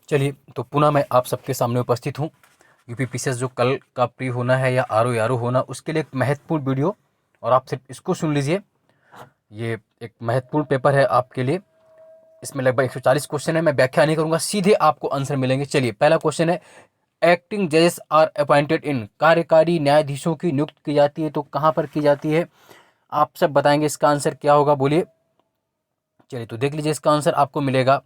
चलिए, तो पुनः मैं आप सबके सामने उपस्थित हूँ। यूपीपीसीएस जो कल का प्री होना है या आरओ होना, उसके लिए एक महत्वपूर्ण वीडियो, और आप सिर्फ इसको सुन लीजिए। ये एक महत्वपूर्ण पेपर है आपके लिए। इसमें लगभग 140 क्वेश्चन है। मैं व्याख्या नहीं करूंगा, सीधे आपको आंसर मिलेंगे। चलिए, पहला क्वेश्चन है, एक्टिंग जजेस आर अपॉइंटेड इन, कार्यकारी न्यायाधीशों की नियुक्त की जाती है तो कहाँ पर की जाती है? आप सब बताएंगे इसका आंसर क्या होगा, बोलिए। चलिए, तो देख लीजिए, इसका आंसर आपको मिलेगा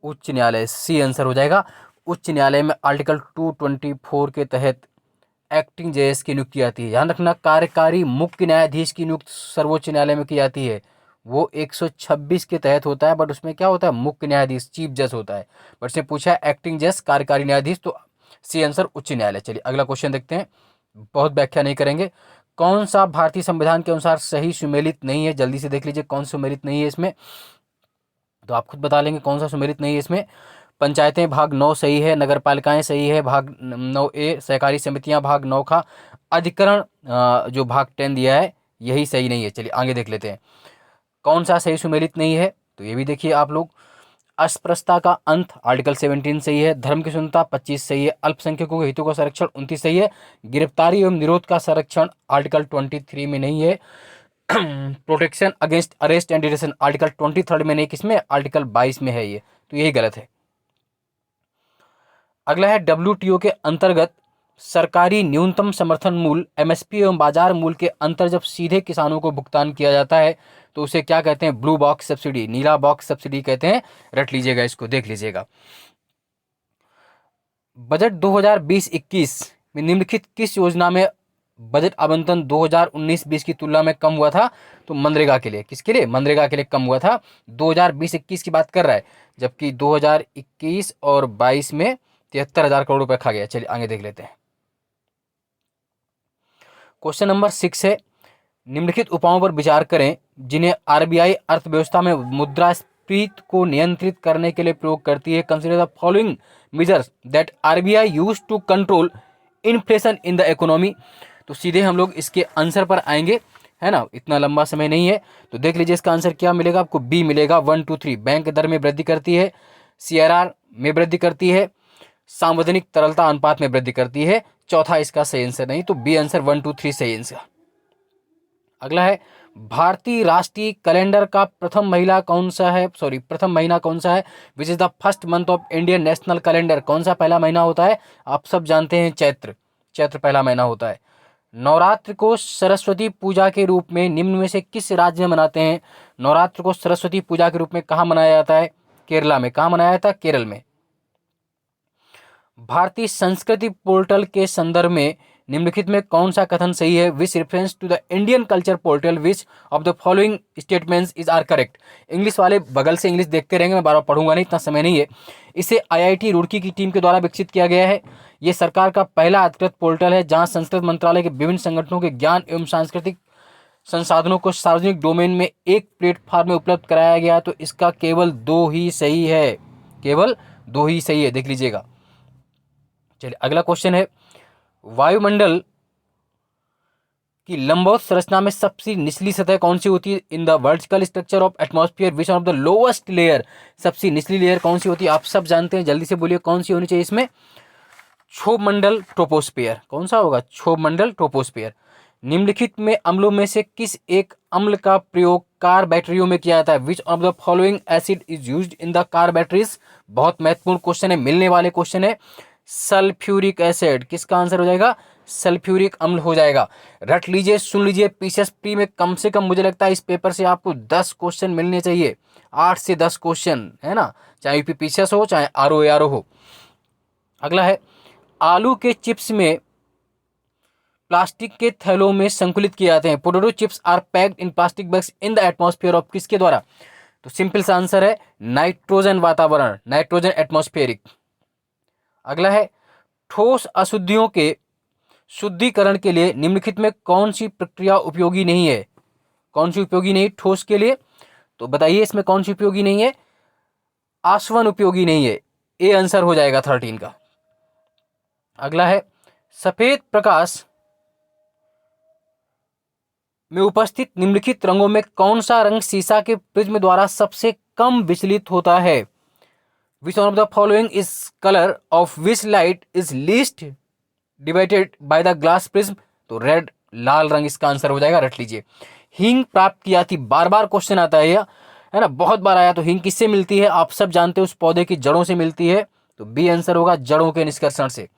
उच्च न्यायालय। सी आंसर हो जाएगा। उच्च न्यायालय में आर्टिकल 224 के तहत एक्टिंग जजेस की नियुक्ति आती है। ध्यान रखना, कार्यकारी मुख्य न्यायाधीश की नियुक्ति सर्वोच्च न्यायालय में की जाती है। वो 126 के तहत होता है, बट उसमें क्या होता है, मुख्य न्यायाधीश, चीफ जज होता है। बट इसने पूछा है एक्टिंग जज, कार्यकारी न्यायाधीश, तो सी आंसर उच्च न्यायालय। चलिए, अगला क्वेश्चन देखते हैं। बहुत व्याख्या नहीं करेंगे। कौन सा भारतीय संविधान के अनुसार सही सुमेलित नहीं है? जल्दी से देख लीजिए कौन सुमेलित नहीं है इसमें, तो आप खुद बता लेंगे कौन सा सुमेलित नहीं है इसमें। पंचायतें भाग 9 सही है, नगर पालिकाएं सही है भाग 9A, सहकारी समितियां भाग 9 का, अधिकरण जो भाग 10 दिया है यही सही नहीं है। चलिए आगे देख लेते हैं कौन सा सही सुमेलित नहीं है, तो ये भी देखिए आप लोग। अस्पृश्यता का अंत आर्टिकल 17 सही है, धर्म की स्वतंत्रता 25 सही है, अल्पसंख्यकों के हितों का संरक्षण 29 सही है, गिरफ्तारी एवं निरोध का संरक्षण आर्टिकल 23 में नहीं है, protection against arrest and detention article 23 में नहीं, किसमें, आर्टिकल 22 में है ये, तो यही गलत है। अगला है, WTO के अंतर्गत सरकारी न्यूनतम समर्थन मूल्य MSP एवं बाजार मूल्य के अंतर जब सीधे किसानों को भुगतान किया जाता है तो उसे क्या कहते हैं? ब्लू बॉक्स सब्सिडी, नीला बॉक्स सब्सिडी कहते हैं। रट लीजिएगा इसको, देख लीजिएगा। बजट 2020-21 में निम्नलिखित किस योजना में बजट आवंटन 2019-20 की तुलना में कम हुआ था? तो मनरेगा के लिए। किसके लिए? मनरेगा के लिए कम हुआ था। 2020-21 की बात कर रहा है, जबकि 2021 और 22 में 73,000 करोड़ रुपए खा गया। चलिए आगे देख लेते हैं। क्वेश्चन नंबर 6 है, निम्नलिखित उपायों पर विचार करें जिन्हें आरबीआई अर्थव्यवस्था में मुद्रास्फीति को नियंत्रित करने के लिए प्रयोग करती है। Consider the following measures that RBI use to control inflation in the economy. तो सीधे हम लोग इसके आंसर पर आएंगे, है ना, इतना लंबा समय नहीं है। तो देख लीजिए इसका आंसर क्या मिलेगा आपको, बी मिलेगा। 1 2 3 बैंक दर में वृद्धि करती है, सीआरआर में वृद्धि करती है, सार्वजनिक तरलता अनुपात में वृद्धि करती है। चौथा इसका सही आंसर नहीं, तो बी आंसर 1 2 3 सही आंसर। अगला है, भारतीय राष्ट्रीय कैलेंडर का प्रथम महीना कौन सा है? Which is the first month of Indian national calendar. कौन सा पहला महीना होता है? आप सब जानते हैं, चैत्र। चैत्र पहला महीना होता है। नवरात्र को सरस्वती पूजा के रूप में निम्न में से किस राज्य में मनाते हैं? नवरात्र को सरस्वती पूजा के रूप में कहाँ मनाया जाता है? केरला में। कहाँ मनाया जाता है? केरल में। भारतीय संस्कृति पोर्टल के संदर्भ में निम्नलिखित में कौन सा कथन सही है? Which reference to the Indian culture portal which of the following statements is are correct. English वाले बगल से इंग्लिश देखते रहेंगे, मैं बार बार पढ़ूंगा नहीं, इतना समय नहीं है। इसे IIT रुड़की की टीम के द्वारा विकसित किया गया है। ये सरकार का पहला अधिकृत पोर्टल है जहां संस्कृत मंत्रालय के विभिन्न संगठनों के ज्ञान एवं सांस्कृतिक संसाधनों को सार्वजनिक डोमेन में एक प्लेटफॉर्म में उपलब्ध कराया गया। तो इसका केवल 2 ही सही है, केवल 2 ही सही है, देख लीजिएगा। चलिए अगला क्वेश्चन है, वायुमंडल की लंबवत संरचना में सबसे निचली सतह कौन सी होती है? In the vertical structure of atmosphere which of the lowest layer, सबसे निचली लेयर कौन सी होती है? आप सब जानते हैं, जल्दी से बोलिए कौन सी होनी चाहिए इसमें? क्षोभमंडल ट्रोपोस्फियर। कौन सा होगा? क्षोभमंडल ट्रोपोस्फियर। निम्नलिखित में अम्लों में से किस एक अम्ल का प्रयोग कार बैटरियों में किया जाता है? Which of the following acid is used in the car batteries. बहुत महत्वपूर्ण क्वेश्चन है, मिलने वाले क्वेश्चन है। सल्फ्यूरिक एसिड, किसका आंसर हो जाएगा? सल्फ्यूरिक अम्ल हो जाएगा। रट लीजिए, सुन लीजिए, पीसीएस प्री में कम से कम मुझे लगता है इस पेपर से आपको 10 क्वेश्चन मिलने चाहिए, 8 से 10 क्वेश्चन, है ना, चाहे यूपीपीसीएस हो चाहे आरओ हो। अगला है, आलू के चिप्स में प्लास्टिक के थैलों में संकुलित किए जाते हैं। Potato chips are packed in plastic bags in the atmosphere of, किसके द्वारा? तो सिंपल सा आंसर है नाइट्रोजन वातावरण, नाइट्रोजन एटमॉस्फेरिक। अगला है, ठोस अशुद्धियों के शुद्धिकरण के लिए निम्नलिखित में कौन सी प्रक्रिया उपयोगी नहीं है? कौन सी उपयोगी नहीं ठोस के लिए? तो बताइए इसमें कौन सी उपयोगी नहीं है? आसवन उपयोगी नहीं है, ए आंसर हो जाएगा 13 का। अगला है, सफेद प्रकाश में उपस्थित निम्नलिखित रंगों में कौन सा रंग शीशा के प्रिज्म द्वारा सबसे कम विचलित होता है? Which one of the following is colour of which light is least divided by the glass prism, तो रेड, लाल रंग इसका आंसर हो जाएगा, रट लीजिए। हींग प्राप्त किया थी, बार बार क्वेश्चन आता है यह, है ना, बहुत बार आया। तो हींग किससे मिलती है, आप सब जानते हैं, उस पौधे की जड़ों से मिलती है, तो बी आंसर होगा, जड़ों के निष्कर्षण से।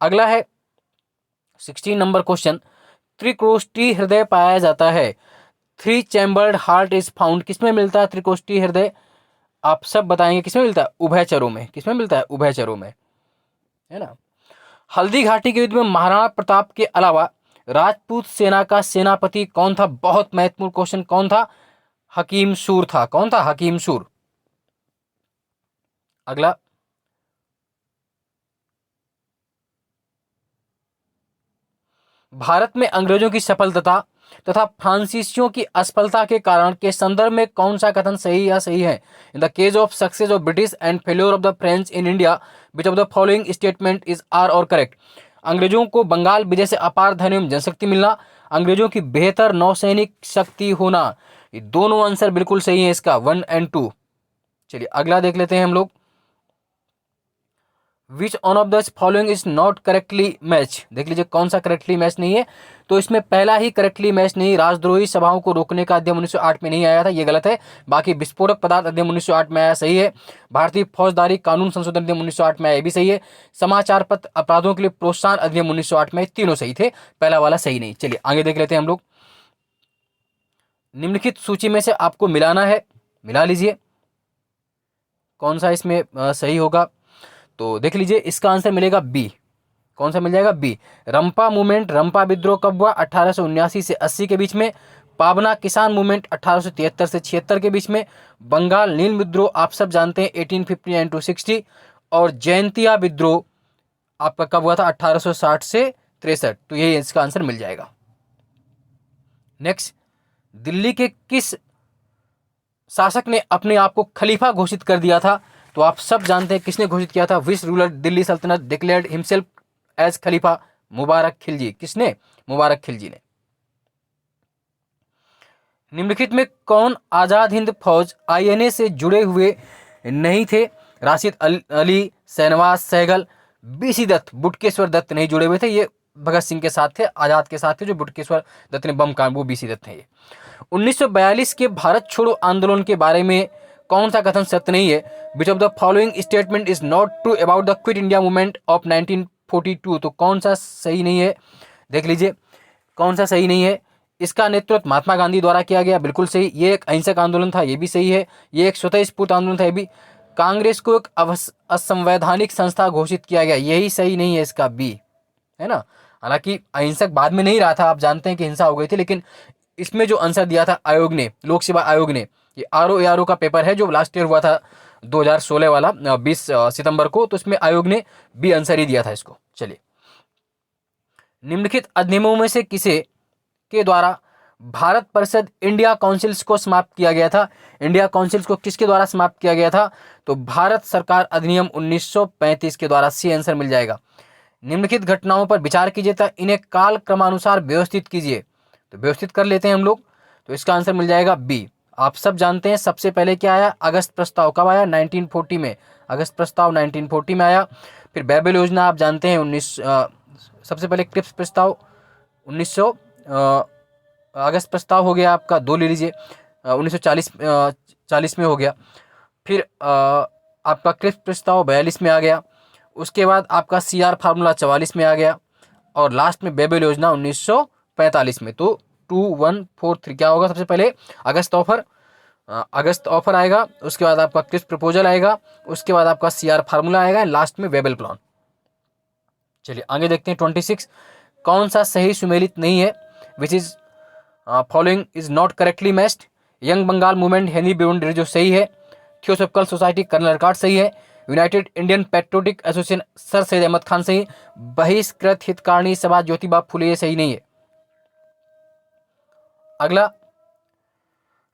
अगला है 16 नंबर क्वेश्चन, त्रिकोष्ठी हृदय पाया जाता है, three chambered heart is found, किसमें मिलता है त्रिकोष्ठी हृदय, आप सब बताएंगे किसमें मिलता है, उभयचरों में, किसमें मिलता है, उभयचरों में, है ना। हल्दी घाटी के युद्ध में महाराणा प्रताप के अलावा राजपूत सेना का सेनापति कौन था, बहुत महत्वपूर्ण क्वेश्चन, कौन था, हकीम सूर था, कौन था, हकीम सूर। अगला, भारत में अंग्रेजों की सफलता तथा फ्रांसीसियों की असफलता के कारण के संदर्भ में कौन सा कथन सही या सही है। In the case of success of British and failure of the French in India which of the following statement is are और करेक्ट। अंग्रेजों को बंगाल विजय से अपार धन एवं जनशक्ति मिलना, अंग्रेजों की बेहतर नौसैनिक शक्ति होना, ये दोनों आंसर बिल्कुल सही है इसका, 1 और 2। चलिए अगला देख लेते हैं हम लोग, which on of the following is not correctly match, देख लीजिए कौन सा करेक्टली मैच नहीं है, तो इसमें पहला ही करेक्टली मैच नहीं, राजद्रोही सभाओं को रोकने का अधिनियम 1908 में नहीं आया था, ये गलत है। बाकी विस्फोटक पदार्थ अधिनियम 1908 में आया, सही है। भारतीय फौजदारी कानून संशोधन अधिनियम 1908 में आया, ये भी सही है। समाचार पत्र अपराधों के लिए प्रोत्साहन अधिनियम 1908 में, तीनों सही थे, पहला वाला सही नहीं। चलिए आगे देख लेते हैं हम लोग, निम्नलिखित सूची में से आपको मिलाना है, मिला लीजिए कौन सा इसमें सही होगा। तो देख लीजिए इसका आंसर मिलेगा बी, कौन सा मिल जाएगा, बी। रंपा मूवमेंट, रंपा विद्रोह कब हुआ, 1879 से 80 के बीच में। पाबना किसान मूवमेंट 1873 से 76 के बीच में। बंगाल नील विद्रोह आप सब जानते हैं 1859 टू 60। और जयंतिया विद्रोह आपका कब हुआ था, 1860 से 63, तो ये इसका आंसर मिल जाएगा। नेक्स्ट, दिल्ली के किस शासक ने अपने आप को खलीफा घोषित कर दिया था, तो आप सब जानते हैं किसने घोषित किया था, विच रूलर दिल्ली सल्तनत डिक्लेयर्ड हिमसेल्फ एज खलीफा, मुबारक खिलजी, किसने, मुबारक खिलजी ने। निम्नलिखित में कौन आजाद हिंद फौज आईएनए से जुड़े हुए नहीं थे, राशिद अली, शहनवाज सहगल, बीसी दत्त, बुटकेश्वर दत्त नहीं जुड़े हुए थे, ये भगत सिंह के साथ थे, आजाद के साथ थे, जो बुटकेश्वर दत्त ने बम कांड, वो बीसी दत्त थे। ये 1942 के भारत छोड़ो आंदोलन के बारे में कौन सा कथन सत्य नहीं है, which of the following statement is not true about the quit India movement of 1942, तो कौन सा सही नहीं है, देख लीजिए कौन सा सही नहीं है। इसका नेतृत्व महात्मा गांधी द्वारा किया गया, बिल्कुल सही। ये एक अहिंसक आंदोलन था, ये भी सही है। ये एक स्वतः स्फूर्त आंदोलन था, ये भी। कांग्रेस को एक असंवैधानिक संस्था घोषित किया गया, यही सही नहीं है, इसका बी, है ना। हालांकि अहिंसक बाद में नहीं रहा था, आप जानते हैं कि हिंसा हो गई थी, लेकिन इसमें जो आंसर दिया था आयोग ने, लोक सेवा आयोग ने, ये आरओ का पेपर है जो लास्ट ईयर हुआ था 2016 वाला 20 सितंबर को, तो इसमें आयोग ने बी आंसर ही दिया था इसको। चलिए, निम्नलिखित अधिनियमों में से किसे के द्वारा भारत परिषद इंडिया काउंसिल्स को समाप्त किया गया था, इंडिया काउंसिल्स को किसके द्वारा समाप्त किया गया था, तो भारत सरकार अधिनियम 1935 के द्वारा, सी आंसर मिल जाएगा। निम्नलिखित घटनाओं पर विचार कीजिए तथा इन्हें काल क्रमानुसार व्यवस्थित कीजिए, तो व्यवस्थित कर लेते हैं हम लोग, तो इसका आंसर मिल जाएगा बी। आप सब जानते हैं सबसे पहले क्या आया, अगस्त प्रस्ताव कब आया, 1940 में, अगस्त प्रस्ताव 1940 में आया। फिर बैबल योजना आप जानते हैं सबसे पहले क्रिप्स प्रस्ताव 1900 अगस्त प्रस्ताव हो गया आपका, दो ले लीजिए, 1940 में हो गया। फिर आपका क्रिप्स प्रस्ताव 42 में आ गया, उसके बाद आपका सीआर फार्मूला 44 में आ गया, और लास्ट में बेबल योजना 1945 में। तो 2143 क्या होगा, सबसे पहले अगस्त ऑफर आएगा, उसके बाद आपका क्रिप्स प्रपोजल आएगा, उसके बाद आपका सीआर फार्मूला आएगा, लास्ट में वेबल प्लान। चलिए आगे देखते हैं 26, कौन सा सही सुमेलित नहीं है, which is following is not correctly matched. Young Bengal movement Henry बिरुंड जो सही है, थियोसॉफिकल सोसाइटी कर्नल अर्काट सही है, united Indian patriotic association sir Syed Ahmad Khan सही है, बहिष्कृत हितकारिणी सभा ज्योतिबा फुले सही नहीं है। अगला,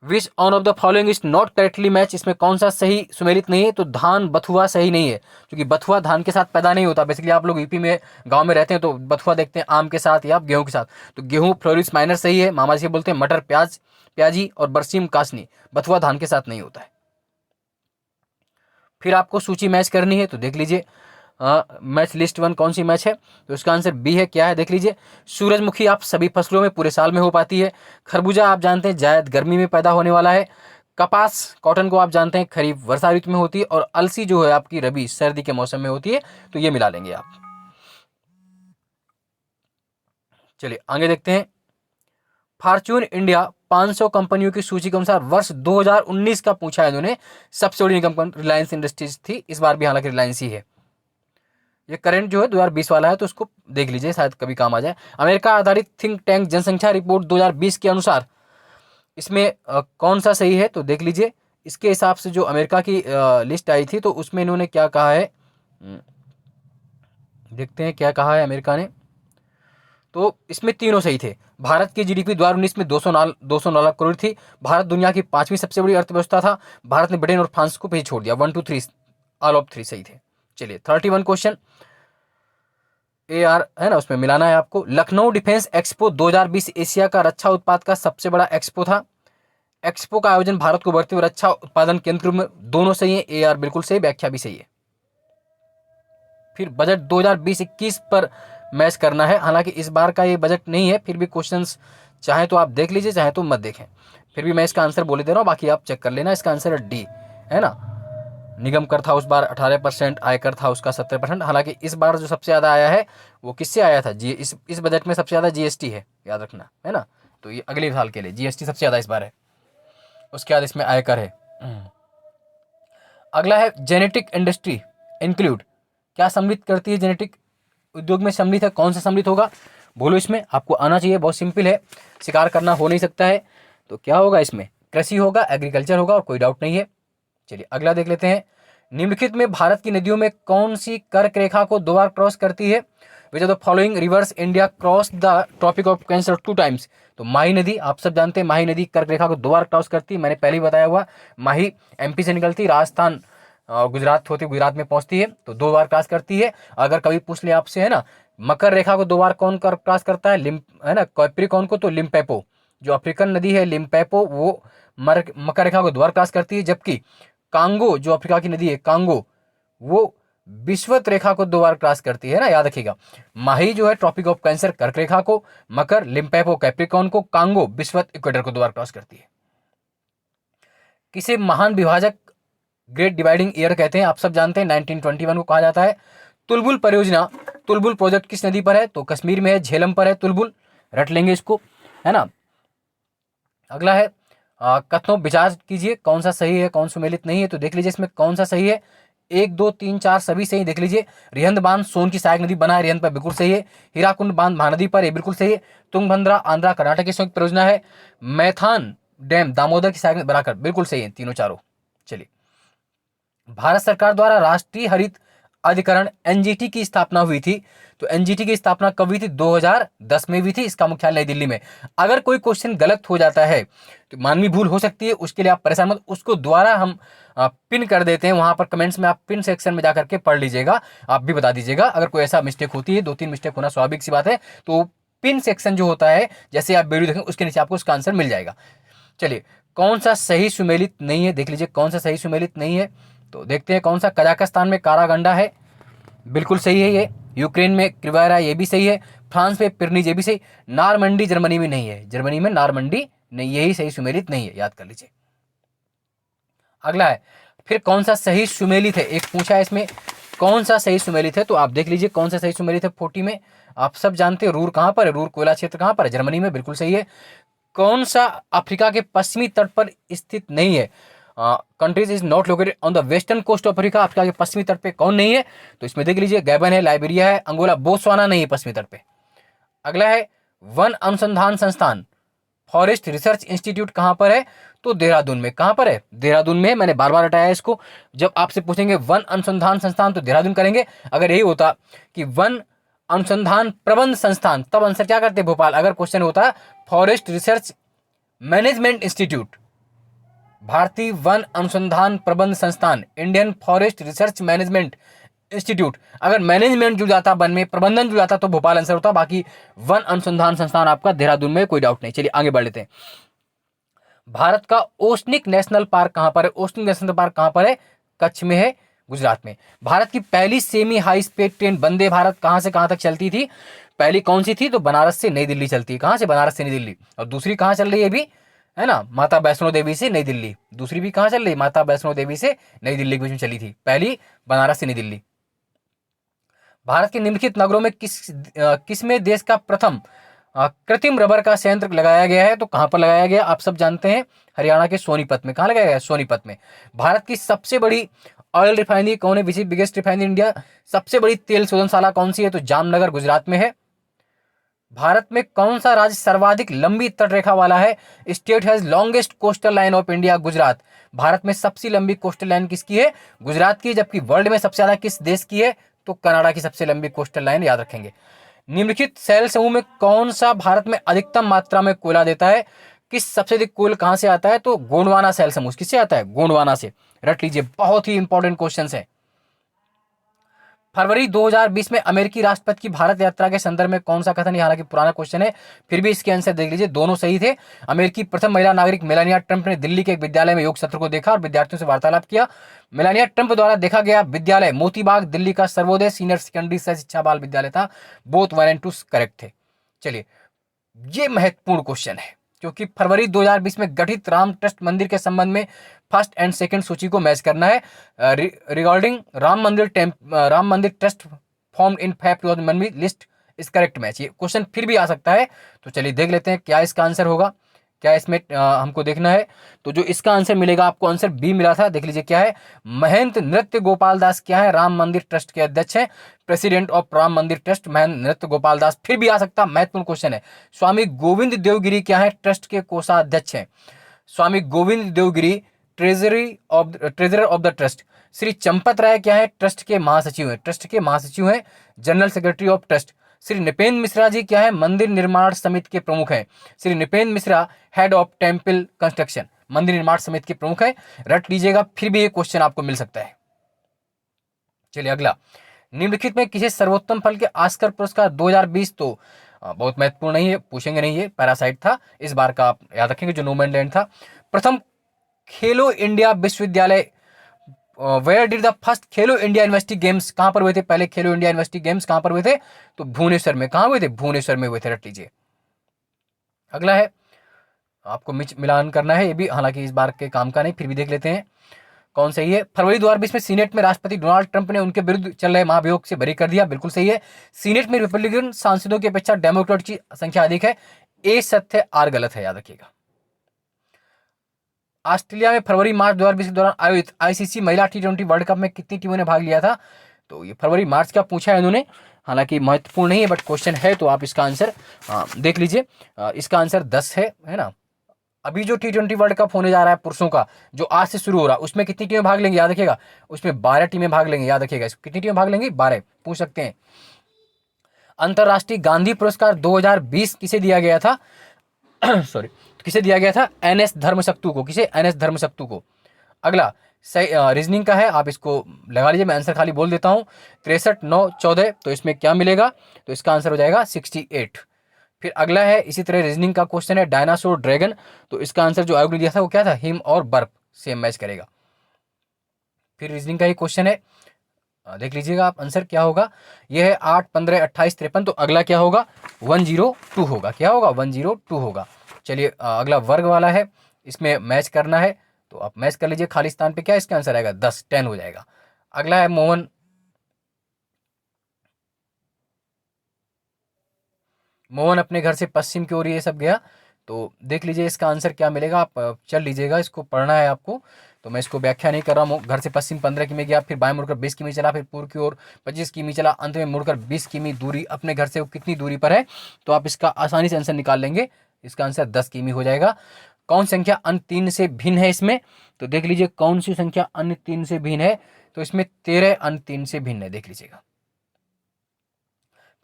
which on of the following is not correctly match, इसमें कौन सा सही सुमेलित नहीं है, तो धान बथुआ सही नहीं है, क्योंकि बथुआ धान के साथ पैदा नहीं होता। बेसिकली आप लोग यूपी में गांव में रहते हैं तो बथुआ देखते हैं आम के साथ या गेहूं के साथ, तो गेहूं फ्लोरिस माइनर सही है, मामा जी बोलते हैं मटर प्याजी और बरसीम कासनी, बथुआ धान के साथ नहीं होता है। फिर आपको सूची मैच करनी है, तो देख लीजिए मैच लिस्ट 1 कौन सी मैच है, तो इसका आंसर बी है। क्या है देख लीजिए, सूरजमुखी आप सभी फसलों में पूरे साल में हो पाती है। खरबूजा आप जानते हैं जायद गर्मी में पैदा होने वाला है। कपास कॉटन को आप जानते हैं खरीफ वर्षा ऋतु में होती है, और अलसी जो है आपकी रबी सर्दी के मौसम में होती है। तो ये मिला लेंगे आप। चलिए आगे देखते हैं। फॉर्च्यून इंडिया 500 कंपनियों की सूची के अनुसार वर्ष 2019 का पूछा है इन्होंने। सबसे बड़ी कंपनी रिलायंस इंडस्ट्रीज थी, इस बार भी हालांकि रिलायंस ही है। ये करंट जो है 2020 वाला है, तो उसको देख लीजिए, शायद कभी काम आ जाए। अमेरिका आधारित थिंक टैंक जनसंख्या रिपोर्ट 2020 के अनुसार इसमें कौन सा सही है, तो देख लीजिए। इसके हिसाब से जो अमेरिका की लिस्ट आई थी, तो उसमें इन्होंने क्या कहा है, देखते हैं क्या कहा है अमेरिका ने। तो इसमें तीनों सही थे। भारत की जीडीपी 2019 में 209 लाख करोड़ थी। भारत दुनिया की 5वीं सबसे बड़ी अर्थव्यवस्था था। भारत ने ब्रिटेन और फ्रांस को पीछे छोड़ दिया। 1 2 3 ऑल ऑफ 3 सही थे। चलिए 31 क्वेश्चन AR है ना, उसमें मिलाना है आपको। लखनऊ डिफेंस एक्सपो 2020 एशिया का रक्षा उत्पाद का सबसे बड़ा एक्सपो था। एक्सपो का आयोजन भारत को बढ़ते हुए रक्षा उत्पादन केंद्र में, दोनों सही है। AR बिल्कुल सही, व्याख्या भी सही है। फिर बजट 2020-21 पर मैच करना है। हालांकि इस बार का ये बजट नहीं है, फिर भी क्वेश्चंस चाहे तो आप देख लीजिए, चाहे तो मत देखें। फिर भी मैं इसका आंसर बोले दे रहा हूँ, बाकी आप चेक कर लेना। इसका आंसर है डी, है ना। निगम कर था उस बार 18%, आयकर था उसका 70%। हालांकि इस बार जो सबसे ज़्यादा आया है वो किससे आया था, जी इस बजट में सबसे ज़्यादा GST है, याद रखना, है ना। तो ये अगले साल के लिए GST सबसे ज़्यादा इस बार है। उसके बाद इसमें आयकर है। अगला है जेनेटिक इंडस्ट्री इंक्लूड, क्या सम्मिलित करती है, जेनेटिक उद्योग में सम्मिलित है, कौन सा सम्मिलित होगा, बोलो। इसमें आपको आना चाहिए, बहुत सिंपल है, शिकार करना हो नहीं सकता है। तो क्या होगा इसमें, कृषि होगा, एग्रीकल्चर होगा, और कोई डाउट नहीं है। चलिए अगला देख लेते हैं। निम्नलिखित में भारत की नदियों में कौन सी कर्क रेखा को 2 बार क्रॉस करती है। Which of the following rivers India cross the tropic of cancer 2 times. तो माही नदी आप सब जानते हैं, माही नदी कर्क रेखा को 2 बार क्रॉस करती है। मैंने पहले ही बताया हुआ, माही MP से निकलती, राजस्थान गुजरात होती, गुजरात में पहुंचती है, तो 2 बार क्रॉस करती है। अगर कभी पूछ ले आपसे, है ना, मकर रेखा को 2 बार कौन क्रॉस करता है, है ना, कैप्रिकॉर्न को, तो लिम्पेपो जो अफ्रीकन नदी है, लिम्पेपो, वो मकर रेखा को 2 बार क्रॉस करती है। जबकि कांगो जो अफ्रीका की नदी है, कांगो, वो विषुवत रेखा को 2 बार क्रॉस करती है ना, याद रखिएगा। माही जो है ट्रॉपिक ऑफ कैंसर कर्क रेखा को, मकर लिम्पेपो कैप्रिकॉर्न को, कांगो विषुवत इक्वेटर को 2 बार क्रॉस करती है। किसे महान विभाजक ग्रेट डिवाइडिंग ईयर कहते हैं, आप सब जानते हैं, 1921 को कहा जाता है। तुलबुल परियोजना, तुलबुल प्रोजेक्ट किस नदी पर है, तो कश्मीर में है, झेलम पर है तुलबुल, रट लेंगे इसको, है ना। अगला है कथनों विचार कीजिए, कौन सा सही है, कौन सुमेलित नहीं है, तो देख लीजिए इसमें कौन सा सही है। 1 2 3 4 सभी सही, देख लीजिए। रिहंद बांध सोन की सहायक नदी बना है, रिहंद पर बिल्कुल सही है। हीराकुंड बांध महानदी पर, ये बिल्कुल सही है। तुंगभद्रा आंध्रा कर्नाटक की संयुक्त परियोजना है। मैथान डैम दामोदर की सहायक बनाकर, बिल्कुल सही है तीनों चारों। चलिए, भारत सरकार द्वारा राष्ट्रीय हरित अधिकरण NGT की स्थापना हुई थी, तो NGT की स्थापना कब हुई थी, 2010 में हुई थी। इसका मुख्यालय नई दिल्ली में। अगर कोई क्वेश्चन गलत हो जाता है तो मानवीय भूल हो सकती है, उसके लिए आप परेशान मत, उसको दोबारा हम पिन कर देते हैं वहां पर कमेंट्स में, आप पिन सेक्शन में जाकर के पढ़ लीजिएगा, आप भी बता दीजिएगा अगर कोई ऐसा मिस्टेक होती है। 2-3 मिस्टेक होना स्वाभाविक सी बात है। तो पिन सेक्शन जो होता है, जैसे आप वीडियो देखेंगे उसके नीचे आपको उसका आंसर मिल जाएगा। चलिए, कौन सा सही सुमेलित नहीं है, देख लीजिए कौन सा सही सुमेलित नहीं है, तो देखते हैं कौन सा। कजाकिस्तान में कारागंडा है, बिल्कुल सही है ये। यूक्रेन में क्रिवारा, ये भी सही है। फ्रांस में पिरनीज, ये भी सही। नारमंडी जर्मनी में नहीं है, जर्मनी में नारमंडी नहीं, यही सही सुमेलित नहीं है, याद कर लीजिए। अगला है, फिर कौन सा सही सुमेलित है, एक पूछा है इसमें कौन सा सही सुमेलित है, तो आप देख लीजिए कौन सा सही सुमेलित है। 40 में आप सब जानते हैं रूर कहां पर है, रूर कोयला क्षेत्र कहां पर है, जर्मनी में, बिल्कुल सही है। कौन सा अफ्रीका के पश्चिमी तट पर स्थित नहीं है, countries is not located on the western coast of Africa, Africa के पश्चिमी तट पे कौन नहीं है, तो इसमें देख लीजिए गैबन है, लाइबेरिया है, अंगोला, बोत्सवाना नहीं है पश्चिमी तट पे। अगला है वन अनुसंधान संस्थान फॉरेस्ट रिसर्च इंस्टीट्यूट कहां पर है, तो देहरादून में। कहां पर है, देहरादून में। मैंने बार बार हटाया इसको, जब आपसे पूछेंगे वन अनुसंधान संस्थान तो देहरादून करेंगे। अगर यही होता कि वन अनुसंधान प्रबंध संस्थान, तब आंसर क्या करते, भोपाल। अगर क्वेश्चन होता फॉरेस्ट रिसर्च मैनेजमेंट इंस्टीट्यूट, भारतीय वन अनुसंधान प्रबंध संस्थान, Indian forest research management institute, अगर मैनेजमेंट जुड़ जाता, वन में प्रबंधन जुड़ जाता, तो भोपाल आंसर होता। बाकी वन अनुसंधान संस्थान आपका देहरादून में, कोई डाउट नहीं। चलिए आगे बढ़ लेते हैं। भारत का ओसनिक नेशनल पार्क कहां पर है, ओसनिक नेशनल पार्क कहां पर है, कच्छ में है। गुजरात में। भारत की पहली semi high speed train Vande Bharat कहाँ से कहाँ तक चलती थी? पहली कौन सी थी? तो बनारस से नई दिल्ली चलती है। कहाँ से? बनारस से नई दिल्ली। और दूसरी कहाँ चल रही है अभी, है ना, माता वैष्णो देवी से नई दिल्ली। दूसरी भी कहाँ चल रही? माता वैष्णो देवी से नई दिल्ली के बीच में चली थी। पहली बनारस से नई दिल्ली। भारत के निम्नलिखित नगरों में किसमें देश का प्रथम कृत्रिम रबर का संयंत्र लगाया गया है? तो कहां पर लगाया गया? आप सब जानते हैं, हरियाणा के सोनीपत में। कहां लगाया गया? सोनीपत में। भारत की सबसे बड़ी ऑयल रिफाइनरी कौन है? Biggest refinery India. सबसे बड़ी तेल शोधनशाला कौन सी है? तो जामनगर गुजरात में है। भारत में कौन सा राज्य सर्वाधिक लंबी तटरेखा वाला है? State has longest coastal line of India, Gujarat. Bharat में सबसे लंबी कोस्टल लाइन किसकी है? गुजरात की। जबकि वर्ल्ड में सबसे ज्यादा किस देश की है? तो कनाडा की सबसे लंबी कोस्टल लाइन, याद रखेंगे। निम्नलिखित शैल समूह में कौन सा भारत में अधिकतम मात्रा में कोयला देता है? किस सबसे अधिक कोयला कहां से आता है? तो गोंडवाना शैल समूह। किससे आता है? गोंडवाना से। रट लीजिए, बहुत ही इंपॉर्टेंट क्वेश्चन है। फरवरी 2020 में अमेरिकी राष्ट्रपति की भारत यात्रा के संदर्भ में कौन सा कथन? हालांकि पुराना क्वेश्चन है, फिर भी इसके आंसर देख लीजिए, दोनों सही थे। अमेरिकी प्रथम महिला नागरिक मेलानिया ट्रंप ने दिल्ली के एक विद्यालय में योग सत्र को देखा और विद्यार्थियों से वार्तालाप किया। मेलानिया ट्रंप द्वारा देखा गया विद्यालय मोतीबाग दिल्ली का सर्वोदय सीनियर सेकेंडरी सह शिक्षा बाल विद्यालय था। बोथ 1 and 2 करेक्ट थे। चलिए, ये महत्वपूर्ण क्वेश्चन है क्योंकि फरवरी 2020 में गठित राम ट्रस्ट मंदिर के संबंध में फर्स्ट एंड सेकंड सूची को मैच करना है। रिगार्डिंग राम मंदिर trust form in Feb 2019 list इस करेक्ट मैच। ये क्वेश्चन फिर भी आ सकता है, तो चलिए देख लेते हैं क्या इसका आंसर होगा। क्या इसमें हमको देखना है, तो जो इसका आंसर मिलेगा आपको, आंसर बी मिला था। देख लीजिए क्या है। महंत नृत्य गोपाल दास क्या है? राम मंदिर ट्रस्ट के अध्यक्ष हैं, प्रेसिडेंट ऑफ राम मंदिर ट्रस्ट महंत नृत्य गोपाल दास। फिर भी आ सकता, महत्वपूर्ण क्वेश्चन है। स्वामी गोविंद देवगिरी क्या है? ट्रस्ट के कोषाध्यक्ष हैं। Swami Govind Devgiri treasurer of the trust. Shri Champat Rai क्या है? ट्रस्ट के महासचिव हैं। ट्रस्ट के महासचिव हैं, general secretary of trust. Shri Nipendra Mishra ji क्या है? मंदिर निर्माण समिति के प्रमुख हैं। Shri Nipendra Mishra head of temple construction, मंदिर निर्माण समिति के प्रमुख हैं। रट लीजिएगा, फिर भी ये क्वेश्चन आपको मिल सकता है। चलिए अगला, निम्नलिखित में किसे सर्वोत्तम फल के ऑस्कर पुरस्कार 2020, तो बहुत महत्वपूर्ण नहीं है, पूछेंगे नहीं, ये पैरासाइट था इस बार का, आप याद रखेंगे, जो नो लैंड था। प्रथम खेलो इंडिया विश्वविद्यालय, where did the first Khelo India university games, कहां पर हुए थे? पहले खेलो इंडिया यूनिवर्सिटी गेम्स कहां पर हुए थे? तो भुवनेश्वर में। कहां हुए थे? भुवनेश्वर में हुए थे। रट लीजिए। अगला है, आपको मिलान करना है, ये भी हालांकि इस बार के काम का नहीं, फिर भी देख लेते हैं कौन सही है। फरवरी 2020 में सीनेट में राष्ट्रपति डोनाल्ड ट्रंप ने उनके विरुद्ध चल रहे महाभियोग से बरी कर दिया। बिल्कुल सही है। सीनेट में रिपब्लिकन सांसदों की अपेक्षा डेमोक्रेट की संख्या अधिक है। ए सत्य है, आर गलत है, याद रखिएगा। ऑस्ट्रेलिया में फरवरी मार्च 2020 के दौरान आयोजित आईसीसी महिला T20 वर्ल्ड कप में कितनी टीमों ने भाग लिया था? तो ये फरवरी मार्च का पूछा है इन्होंने, हालांकि महत्वपूर्ण नहीं है, बट क्वेश्चन है, तो आप इसका आंसर देख लीजिए। इसका आंसर 10 है ना। अभी जो T20 वर्ल्ड कप होने जा रहा है पुरुषों का, जो आज से शुरू हो रहा है, उसमें कितनी टीमें भाग लेंगी? याद रखिएगा, उसमें 12 टीमें भाग लेंगी। याद रखिएगा, कितनी टीमें भाग लेंगी? 12 पूछ सकते हैं। अंतरराष्ट्रीय गांधी पुरस्कार 2020 किसे दिया गया था? सॉरी, किसे दिया गया था? NS धर्मशक्तु को। किसे? NS धर्मशक्तु को। अगला रीजनिंग का है, आप इसको लगा लीजिए, मैं आंसर खाली बोल देता हूँ। 63, 9, 14, तो इसमें क्या मिलेगा? तो इसका आंसर हो जाएगा 68। फिर अगला है, इसी तरह रीजनिंग का क्वेश्चन है, डायनासोर ड्रैगन, तो इसका आंसर जो आयोग ने दिया था वो क्या था? हिम और बर्फ, सेम मैच करेगा। फिर रीजनिंग का ही क्वेश्चन है, देख लीजिएगा आप आंसर क्या होगा। यह है 8, 15, 28, 53, तो अगला क्या होगा? 102 होगा। क्या होगा? 102 होगा। चलिए अगला वर्ग वाला है, इसमें मैच करना है, तो आप मैच कर लीजिए। खाली स्थान पे क्या इसका आंसर आएगा? 10, 10 हो जाएगा। अगला है मोहन अपने घर से पश्चिम की ओर ये सब गया, तो देख लीजिए इसका आंसर क्या मिलेगा। आप चल लीजिएगा, इसको पढ़ना है आपको, तो मैं इसको व्याख्या नहीं कर रहा हूँ। घर से पश्चिम 15 किमी गया, फिर बाएं मुड़कर 20 किमी चला, फिर पूर्व की ओर 25 किमी चला, अंत में मुड़कर 20 किमी दूरी अपने घर से वो कितनी दूरी पर है? तो आप इसका आसानी से आंसर निकाल लेंगे। इसका आंसर 10 किमी हो जाएगा। कौन संख्या अन्य 3 से भिन्न है इसमें? तो देख लीजिए कौन सी संख्या अन्य 3 से भिन्न है, तो इसमें 13 अन्य 3 से भिन्न है, देख लीजिएगा।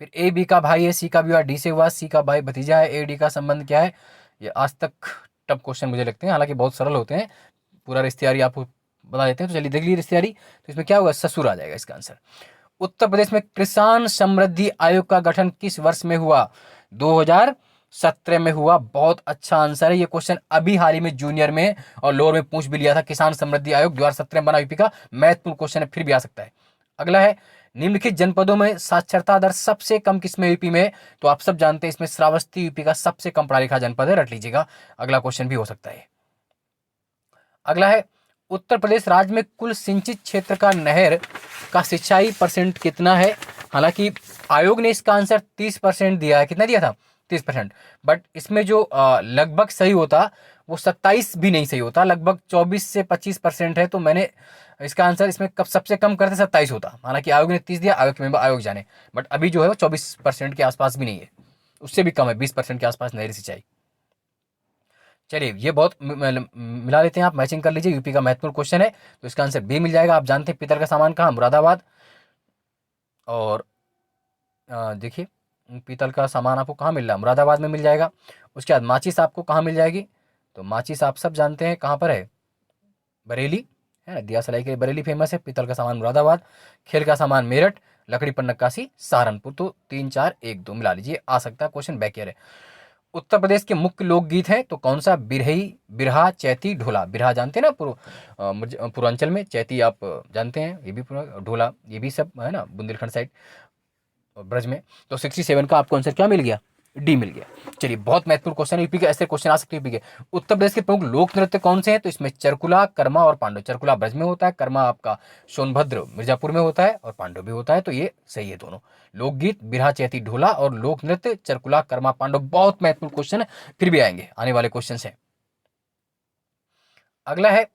फिर ए बी का भाई है, सी का विवाह डी से हुआ, सी का भाई भतीजा है, ए डी का संबंध क्या है? ये आज तक टफ क्वेश्चन मुझे लगते हैं, हालांकि बहुत सरल होते हैं। पूरा रिश्तेदारी आपको बता देते हैं, तो चलिए देख लीजिए रिश्तेदारी, तो इसमें क्या होगा? ससुर आ जाएगा इसका आंसर। उत्तर प्रदेश में किसान समृद्धि आयोग का गठन किस वर्ष में हुआ? 2000 2017 में हुआ। बहुत अच्छा आंसर है। ये क्वेश्चन अभी हाल ही में जूनियर में और लोअर में पूछ भी लिया था। किसान समृद्धि आयोग 2017 में बना यूपी का, महत्वपूर्ण क्वेश्चन है, फिर भी आ सकता है। अगला है, निम्नलिखित जनपदों में साक्षरता दर सबसे कम किसमें यूपी में? तो आप सब जानते हैं इसमें श्रावस्ती यूपी का सबसे कम पढ़ा लिखा जनपद है, रट लीजिएगा, अगला क्वेश्चन भी हो सकता है। अगला है, उत्तर प्रदेश राज्य में कुल सिंचित क्षेत्र का नहर का सिंचाई परसेंट कितना है? हालांकि आयोग ने इसका आंसर 30% दिया है। कितना दिया था? 30%। बट इसमें जो लगभग सही होता वो 27 भी नहीं सही होता, लगभग 24 से 25% है। तो मैंने इसका आंसर इसमें कब सबसे कम करते 27 होता। हालांकि आयोग ने 30 दिया, आयोग के मेंबर आयोग जाने, बट अभी जो है वो 24% के आसपास भी नहीं है, उससे भी कम है, 20% के आसपास नहरी सिंचाई। चलिए ये बहुत मिला लेते हैं, आप मैचिंग कर लीजिए। यूपी का महत्वपूर्ण क्वेश्चन है तो इसका आंसर बी मिल जाएगा। आप जानते हैं पीतल का सामान कहाँ? मुरादाबाद। और देखिए पीतल का सामान आपको कहाँ मिल रहा है? मुरादाबाद में मिल जाएगा। उसके बाद माचिस आपको कहाँ मिल जाएगी? तो माचिस आप सब जानते हैं कहाँ पर है, बरेली है ना, दिया सलाई के लिए बरेली फेमस है। पीतल का सामान मुरादाबाद, खेल का सामान मेरठ, लकड़ी पर नक्काशी सहारनपुर। तो 3 4 1 2 मिला लीजिए, आ सकता है क्वेश्चन बैक ईयर है। उत्तर प्रदेश के मुख्य लोकगीत हैं तो कौन सा? बिरही, बिरहा, चैती, ढोला। बिरहा जानते हैं ना, पूर्वांचल में, चैती आप जानते हैं, ये भी ढोला ये भी सब है ना बुंदेलखंड साइड और ब्रज में। तो 67 का आपको आंसर क्या मिल गया? डी मिल गया। चलिए बहुत महत्वपूर्ण क्वेश्चन है यूपी के, ऐसे क्वेश्चन आ सकते हैं यूपी के। उत्तर प्रदेश के प्रमुख लोक नृत्य कौन से हैं? तो इसमें चरकुला, कर्मा और पांडव। चरकुला ब्रज में होता है, कर्मा आपका सोनभद्र मिर्जापुर में होता है और पांडव भी होता है, तो ये सही है दोनों। लोकगीत बिरहा, चैती, ढोला और लोक नृत्य चरकुला, कर्मा, पांडव। बहुत महत्वपूर्ण क्वेश्चन है, फिर भी आएंगे आने वाले क्वेश्चन है। अगला है,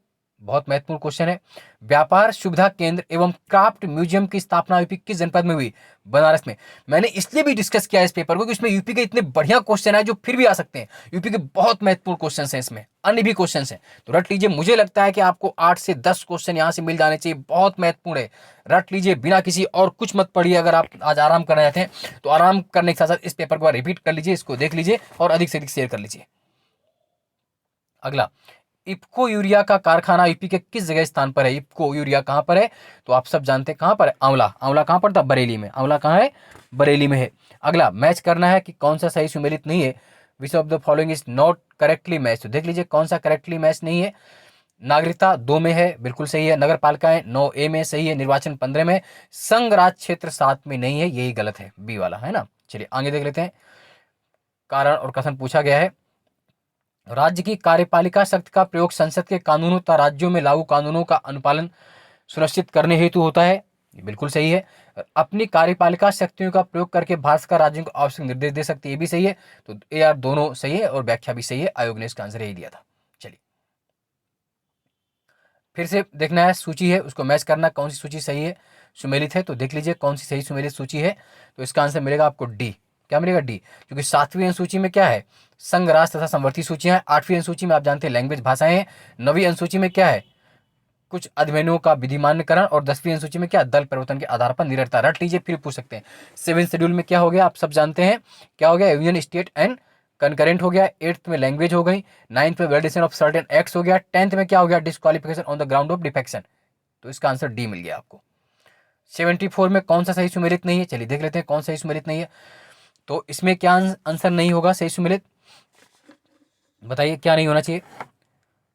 बहुत महत्वपूर्ण क्वेश्चन है, व्यापार सुविधा केंद्र एवं क्राफ्ट म्यूजियम की स्थापना यूपी किस जनपद में हुई? बनारस में। मैंने इसलिए भी डिस्कस किया इस पेपर को कि इसमें यूपी के इतने बढ़िया क्वेश्चन है जो फिर भी आ सकते हैं। यूपी के बहुत महत्वपूर्ण क्वेश्चन हैं, इसमें अन्य भी क्वेश्चन हैं, तो रट लीजिए। मुझे लगता है कि आपको 8 से 10 क्वेश्चन यहां से मिल जाने चाहिए, बहुत महत्वपूर्ण है, रट लीजिए बिना किसी और कुछ मत पढ़िए। अगर आप आज आराम करना चाहते हैं तो आराम करने के साथ साथ इस पेपर को रिपीट कर लीजिए, इसको देख लीजिए और अधिक से अधिक शेयर कर लीजिए। अगला, इफ्को यूरिया का कारखाना यूपी के किस जगह स्थान पर है? इफ्को यूरिया कहां पर है? तो आप सब जानते हैं कहां पर है, आंवला। आंवला कहां पड़ता? बरेली में। आंवला कहां है? बरेली में है। अगला, मैच करना है कि कौन सा सही सुमेलित नहीं है। Which of the following is not correctly match? तो देख लीजिए कौन सा करेक्टली मैच नहीं है। नागरिकता 2 में है, बिल्कुल सही है। नगर पालिकाएं 9A में सही है। निर्वाचन 15 में। संघ राज क्षेत्र 7 में नहीं है, यही गलत है, बी वाला है ना। चलिए आगे देख लेते हैं। कारण और कथन पूछा गया है, राज्य की कार्यपालिका शक्ति का प्रयोग संसद के कानूनों तथा राज्यों में लागू कानूनों का अनुपालन सुनिश्चित करने हेतु होता है, ये बिल्कुल सही है। अपनी कार्यपालिका शक्तियों का प्रयोग करके भारत सरकार राज्यों को आवश्यक निर्देश दे सकती है, ये भी सही है। तो ए आर दोनों सही है और व्याख्या भी सही है, आयोग ने इसका आंसर यही दिया था। चलिए फिर से देखना है, सूची है उसको मैच करना, कौन सी सूची सही है सुमेलित है। तो देख लीजिए कौन सी सही सुमेलित सूची है। तो इसका आंसर मिलेगा आपको डी। क्या मिलेगा? डी। क्योंकि 7वीं अनुसूची में क्या है? संघ राष्ट्र तथा समवर्ती सूचियां हैं। 8वीं अनुसूची में आप जानते हैं लैंग्वेज भाषाएं हैं। 9वीं अनुसूची में क्या है? कुछ अधिनियमों का विधिमान्यकरण। और 10वीं अनुसूची में क्या? दल परिवर्तन के आधार पर निरंतरता। रट लीजिए फिर पूछ सकते हैं। 7th शेड्यूल में क्या हो गया? आप सब जानते हैं क्या हो गया? यूनियन स्टेट एंड कंकरेंट हो गया। 8th में लैंग्वेज हो गई। 9th में वैलिडेशन ऑफ सर्टेन एक्ट्स हो गया। 10th में क्या हो गया? Disqualification on the ground of defection. तो इसका आंसर डी मिल गया आपको। 74 में कौन सा सही सुमेलित नहीं है? चलिए देख लेते हैं कौन सही सुमेलित नहीं है। तो इसमें क्या आंसर नहीं होगा सही सुमेलित? बताइए क्या नहीं होना चाहिए?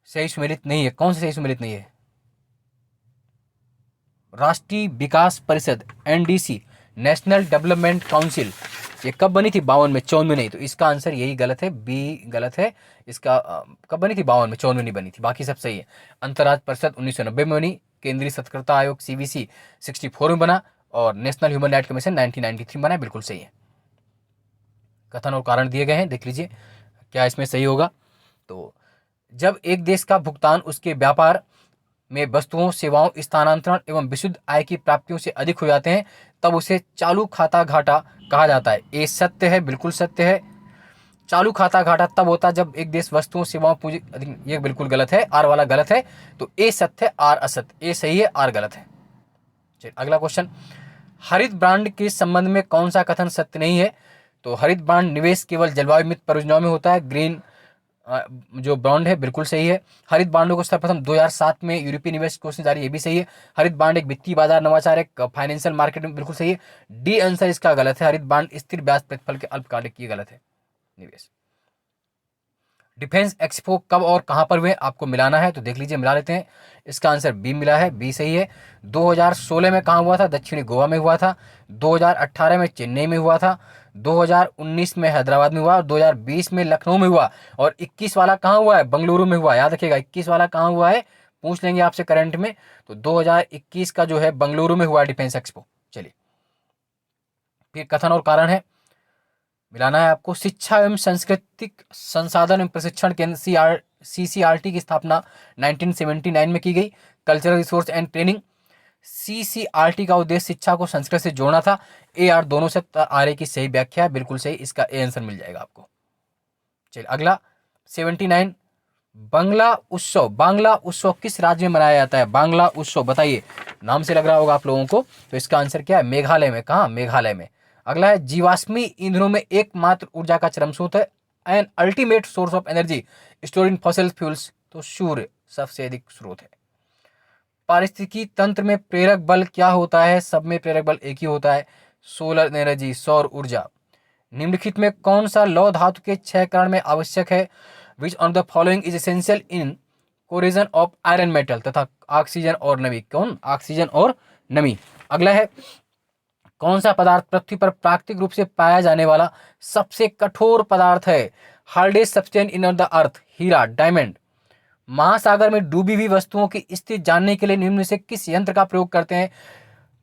सही सुमेलित नहीं है, कौन सा सही सुमेलित नहीं है? राष्ट्रीय विकास परिषद, एनडीसी, नेशनल डेवलपमेंट काउंसिल, ये कब बनी थी? 52 में, 54 में नहीं। तो इसका आंसर यही गलत है, बी गलत है। इसका कब बनी थी? 52 में, 54 में नहीं बनी थी, बाकी सब सही है। अंतर्राष्ट्रीय परिषद 1990 में बनी। केंद्रीय सतर्कता आयोग सीवीसी 64 में बना। और नेशनल ह्यूमन राइट कमीशन 1993 में बना, बिल्कुल सही है। कथन और कारण दिए गए हैं, देख लीजिए क्या इसमें सही होगा। तो जब एक देश का भुगतान उसके व्यापार में वस्तुओं, सेवाओं, स्थानांतरण एवं विशुद्ध आय की प्राप्तियों से अधिक हो जाते हैं तब उसे चालू खाता घाटा कहा जाता है। ये सत्य है, बिल्कुल सत्य है। चालू खाता घाटा तब होता है जब एक देश वस्तुओं, सेवाओं, पूंजी अधिक। ये बिल्कुल गलत है, आर वाला गलत है। तो ए सत्य है, आर असत्य। ए सही है, आर गलत है। चलिए अगला क्वेश्चन, हरित ब्रांड के संबंध में कौन सा कथन सत्य नहीं है? तो हरित ब्रांड निवेश केवल जलवायु मित्र परियोजनाओं में होता है। ग्रीन जो बॉन्ड है बिल्कुल सही है। हरित बांडों को सर्वप्रथम 2007 में यूरोपीय निवेश कोष ने जारी, ये भी सही है। हरित बांड एक वित्तीय बाजार नवाचार, एक फाइनेंशियल मार्केट में, बिल्कुल सही है। डी आंसर इसका गलत है। हरित बांड स्थिर ब्याज प्रतिफल के अल्पकालिक, ये गलत है। निवेश। डिफेंस एक्सपो कब और कहां पर हुए आपको मिलाना है, तो देख लीजिए, मिला लेते हैं। इसका आंसर बी मिला है, बी सही है। 2016 में कहां हुआ था, दक्षिणी गोवा में हुआ था। 2018 में चेन्नई में हुआ था। 2019 में हैदराबाद में हुआ और 2020 में लखनऊ में हुआ। और 21 वाला कहां हुआ है, बेंगलुरु में हुआ। याद रखिएगा 21 वाला कहां हुआ है, पूछ लेंगे आपसे करंट में। तो 2021 का जो है बेंगलुरु में हुआ डिफेंस एक्सपो। चलिए, फिर कथन और कारण है, मिलाना है आपको। शिक्षा एवं सांस्कृतिक संसाधन एवं प्रशिक्षण केंद्र CCRT की स्थापना 1979 में की गई। Cultural resource and training. CCRT का उद्देश्य शिक्षा को संस्कृत से जोड़ना था। AR दोनों से आर की सही व्याख्या है, बिल्कुल सही। इसका ए आंसर मिल जाएगा आपको। चलिए अगला 79, बांग्ला उत्सव किस राज्य में मनाया जाता है। बांग्ला उत्सव बताइए, नाम से लग रहा होगा आप लोगों को, तो इसका आंसर क्या है, मेघालय में। कहाँ, मेघालय में। अगला है, जीवाश्मी ईंधनों में एकमात्र ऊर्जा का चरम स्रोत है, an ultimate source of energy store in fossil fuels, तो सूर्य सबसे अधिक स्रोत है। पारिस्थितिकी तंत्र में प्रेरक बल क्या होता है, सब में प्रेरक बल एक ही होता है, सोलर एनर्जी, सौर ऊर्जा। निम्नलिखित में कौन सा लौह धातु के क्षयकरण में आवश्यक है, which on the following is essential in corrosion of iron metal, तथा ऑक्सीजन और नमी। कौन, ऑक्सीजन और नमी। अगला है, कौन सा पदार्थ पृथ्वी पर प्राकृतिक रूप से पाया जाने वाला सबसे कठोर पदार्थ है, hardest substance in the earth, हीरा, डायमंड। महासागर में डूबी हुई वस्तुओं की स्थिति जानने के लिए निम्न में से किस यंत्र का प्रयोग करते हैं,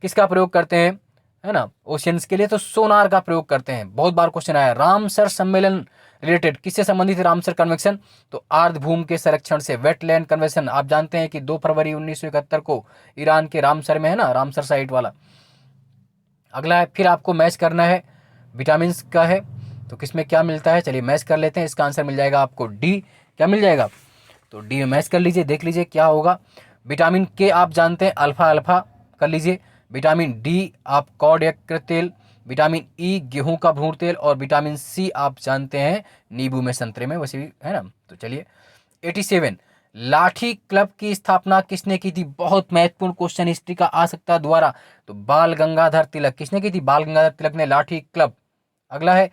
किसका प्रयोग करते हैं, है ना, ओशियंस के लिए, तो सोनार का प्रयोग करते हैं। बहुत बार क्वेश्चन आया। रामसर सम्मेलन रिलेटेड किससे संबंधित है, रामसर कन्वेंशन, तो आर्द्रभूमि के संरक्षण से। वेटलैंड कन्वेंशन आप जानते हैं कि 2 फरवरी 1971 को ईरान के रामसर में है ना, रामसर साइट वाला। अगला है, फिर आपको मैच करना है, विटामिन का है, तो किसमें क्या मिलता है, चलिए मैच कर लेते हैं। इसका आंसर मिल जाएगा आपको डी। क्या मिल जाएगा, तो डी में मैच कर लीजिए, देख लीजिए क्या होगा। विटामिन के आप जानते हैं अल्फा अल्फा कर लीजिए। विटामिन डी आप कॉड यकृत तेल। विटामिन ई गेहूं का भ्रूण तेल। और विटामिन सी आप जानते हैं नींबू में, संतरे में, वैसे भी है ना। तो चलिए 87, लाठी क्लब की स्थापना किसने की थी, बहुत महत्वपूर्ण क्वेश्चन हिस्ट्री का आ सकता है दोबारा, तो बाल गंगाधर तिलक। किसने की थी, बाल गंगाधर तिलक ने लाठी क्लब। अगला है,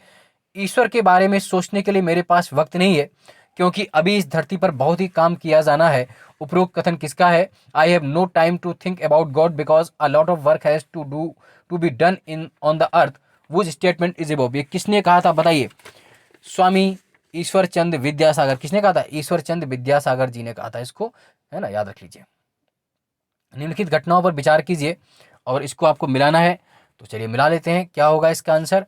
ईश्वर के बारे में सोचने के लिए मेरे पास वक्त नहीं है, क्योंकि अभी इस धरती पर बहुत ही काम किया जाना है। उपरोक्त कथन किसका है, I have no time to think about god because a lot of work has to be done in on the earth, वो स्टेटमेंट इज अबव। ये किसने कहा था बताइए, स्वामी ईश्वर चंद विद्यासागर। किसने कहा था, ईश्वर चंद विद्यासागर जी ने कहा था इसको, है ना, याद रख लीजिए। निम्नलिखित घटनाओं पर विचार कीजिए और इसको आपको मिलाना है, तो चलिए मिला लेते हैं। क्या होगा इसका आंसर,